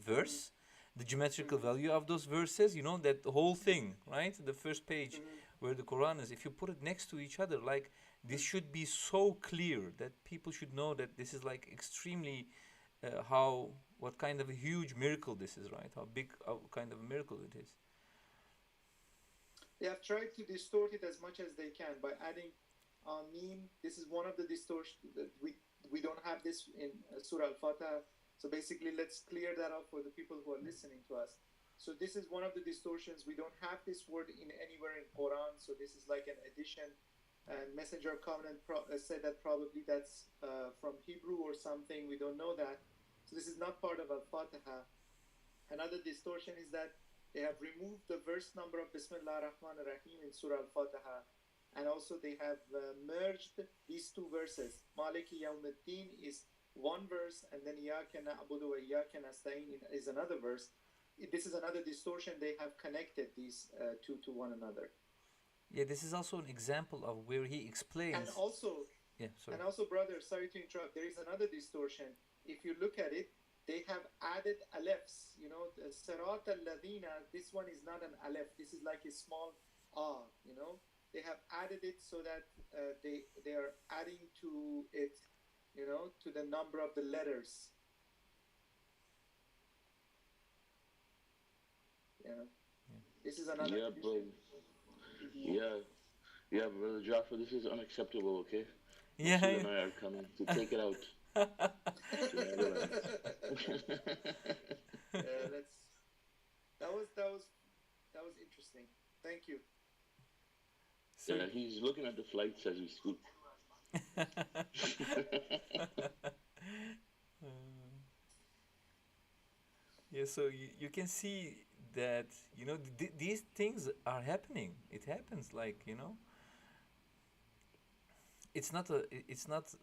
verse, the geometrical value of those verses, you know, that whole thing, right? The first page where the Quran is, if you put it next to each other, like this should be so clear that people should know that this is like extremely what kind of a huge miracle this is, right? How big kind of a miracle it is. They have tried to distort it as much as they can by adding meme. This is one of the distortions that we don't have this in Surah Al-Fatih. So basically, let's clear that up for the people who are listening to us. So this is one of the distortions. We don't have this word in anywhere in Quran. So this is like an addition. And Messenger of Covenant said that probably that's from Hebrew or something. We don't know that. So this is not part of Al-Fatiha. Another distortion is that they have removed the verse number of Bismillah ar-Rahman ar-Rahim in Surah Al-Fatiha. And also they have merged these two verses. Maliki Yawmiddin is one verse, and then Iyyaka na'budu wa iyyaka nasta'in is another verse. This is another distortion. They have connected these two to one another. Yeah, this is also an example of where he explains. And also, brother, sorry to interrupt. There is another distortion. If you look at it, they have added alephs. You know, Sirat al-Ladina, this one is not an aleph. This is like a small ah, you know. They have added it so that they are adding to it, you know, to the number of the letters. Yeah. This is another issue. Yeah, Brother Jafar, this is unacceptable, okay? Yeah. Masud and I are coming to take it out. That was interesting. Thank you. So, yeah, he's looking at the flights as we speak. Yeah, so you can see that, you know, these things are happening. It happens, like, you know, it's not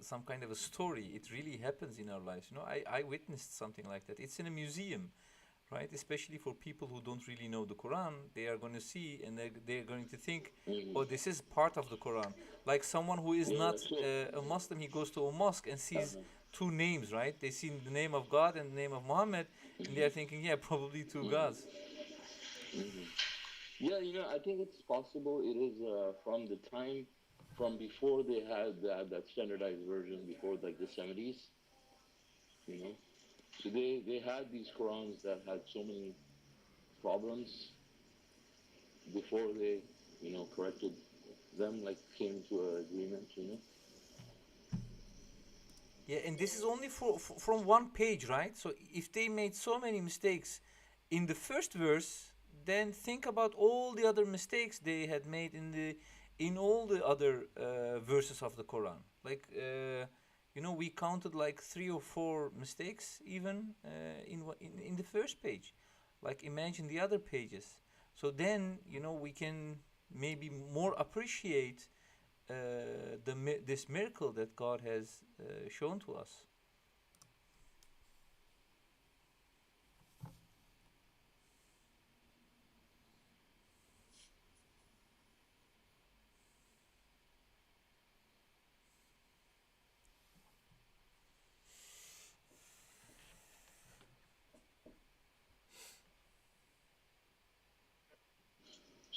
some kind of a story. It really happens in our lives. You know, I witnessed something like that. It's in a museum, right? Especially for people who don't really know the Quran, they are going to see and they're going to think, oh, this is part of the Quran. Like someone who is not a Muslim, he goes to a mosque and sees two names, right? They see the name of God and the name of Muhammad, and they are thinking, yeah, probably two gods. Yeah, you know, I think it's possible it is from the time from before they had that standardized version, before like the 70s, you know. So they had these Qurans that had so many problems before they, you know, corrected them, like came to an agreement, you know. Yeah, and this is only from one page, right? So if they made so many mistakes in the first verse, then think about all the other mistakes they had made in all the other verses of the Quran. Like, you know, we counted like 3 or 4 mistakes even in the first page. Like, imagine the other pages. So then, you know, we can maybe more appreciate this miracle that God has shown to us.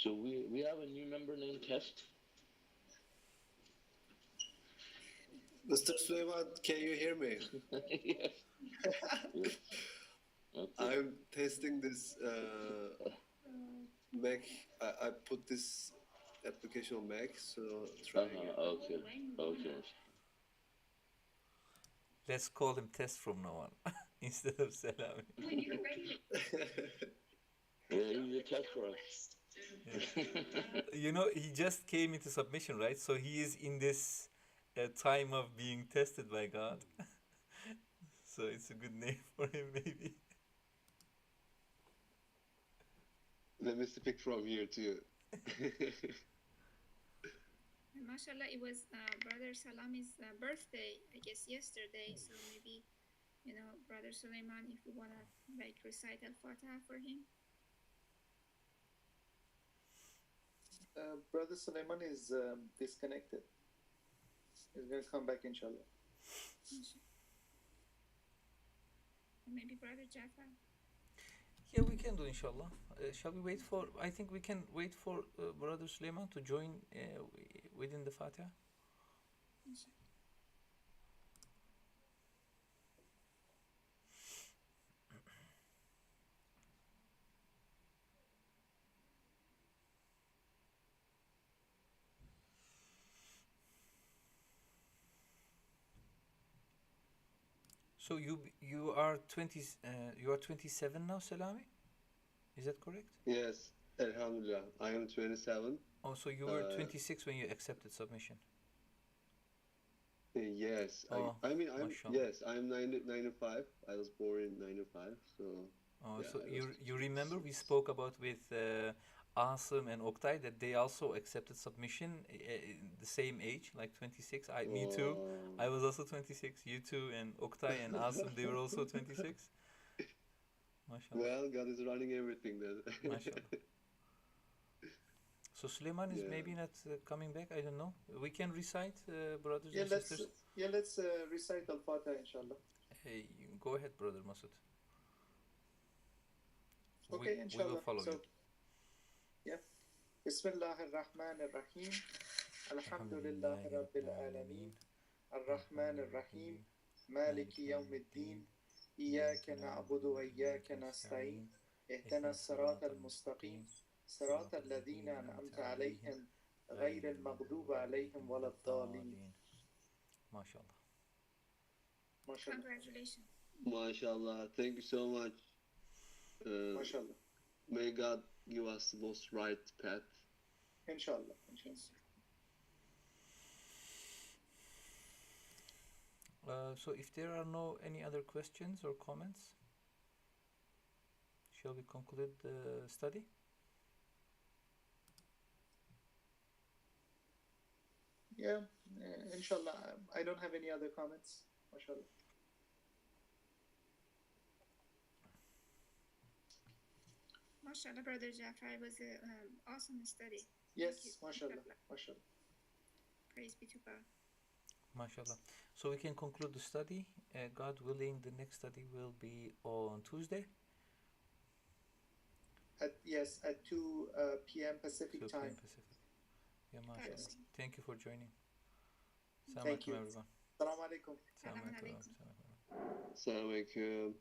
So we have a new member named Test. Mr. Sulaiman, can you hear me? Yes. Yes. Okay. I'm testing this Mac. I put this application on Mac, so trying it. Okay. Let's call him Test from now on instead of Salami. Yeah, he's a test for us. Yeah. You know, he just came into submission, right? So he is in this time of being tested by God. So it's a good name for him, maybe. Let me speak from here too. And mashallah, it was Brother Salami's birthday, I guess, yesterday. So maybe, Brother Suleiman, if you want to recite Al-Fatiha for him. Brother Suleiman is disconnected. He's going to come back, inshallah. Maybe Brother Jafar. Yeah, we can do inshallah. Shall we wait for? I think we can wait for Brother Suleiman to join within the Fatiha. So you are 27 now, Salami? Is that correct? Yes, Alhamdulillah. I am 27. Oh, so you were 26 when you accepted submission. Yes, Oh, I'm mashallah. yes, I'm 95. I was born in 95, so Oh, yeah, so I was you remember we 26. spoke about with Asim and Oktay that they also accepted submission the same age, like 26. Me too. I was also 26. You too, and Oktay and Asim, they were also 26. Mashallah. Well, God is running everything then. Mashallah. So Suleiman is Yeah. maybe not coming back. I don't know. We can recite, brothers Yeah, and let's sisters. let's recite Al-Fatiha, inshallah. Hey, go ahead, brother Masud. Okay, We will inshallah. follow So, you. yeah. Bismillah ar-Rahman ar-Rahim. Alhamdulillah Rabbil Alameen. Ar-Rahman ar-Rahim. Maliki Yawmiddin. إياك نعبد وإياك نستعين اهدنا الصراط المستقيم صراط الذين أنعمت عليهم غير المغضوب عليهم ولا الضالين. MashaAllah. MashaAllah. Congratulations. MashaAllah. Thank you so much. MashaAllah. May God give us the most right path. Inshallah. Inshallah. So if there are no any other questions or comments, shall we conclude the study? Yeah, inshallah. I don't have any other comments. MashaAllah. MashaAllah, Brother Jafar, it was an awesome study. Yes, Thank you. MashaAllah. MashaAllah. Praise be to God. MashaAllah. So we can conclude the study. God willing, the next study will be on Tuesday. At 2 p.m. Pacific 2 time. p.m. Pacific. Yeah, MashaAllah. Yes. Thank you for joining. Assalamu Thank alaikum, you. everyone. Assalamu alaikum. Assalamu Assalamu alaikum. alaikum. Assalamu alaikum. Assalamu alaikum.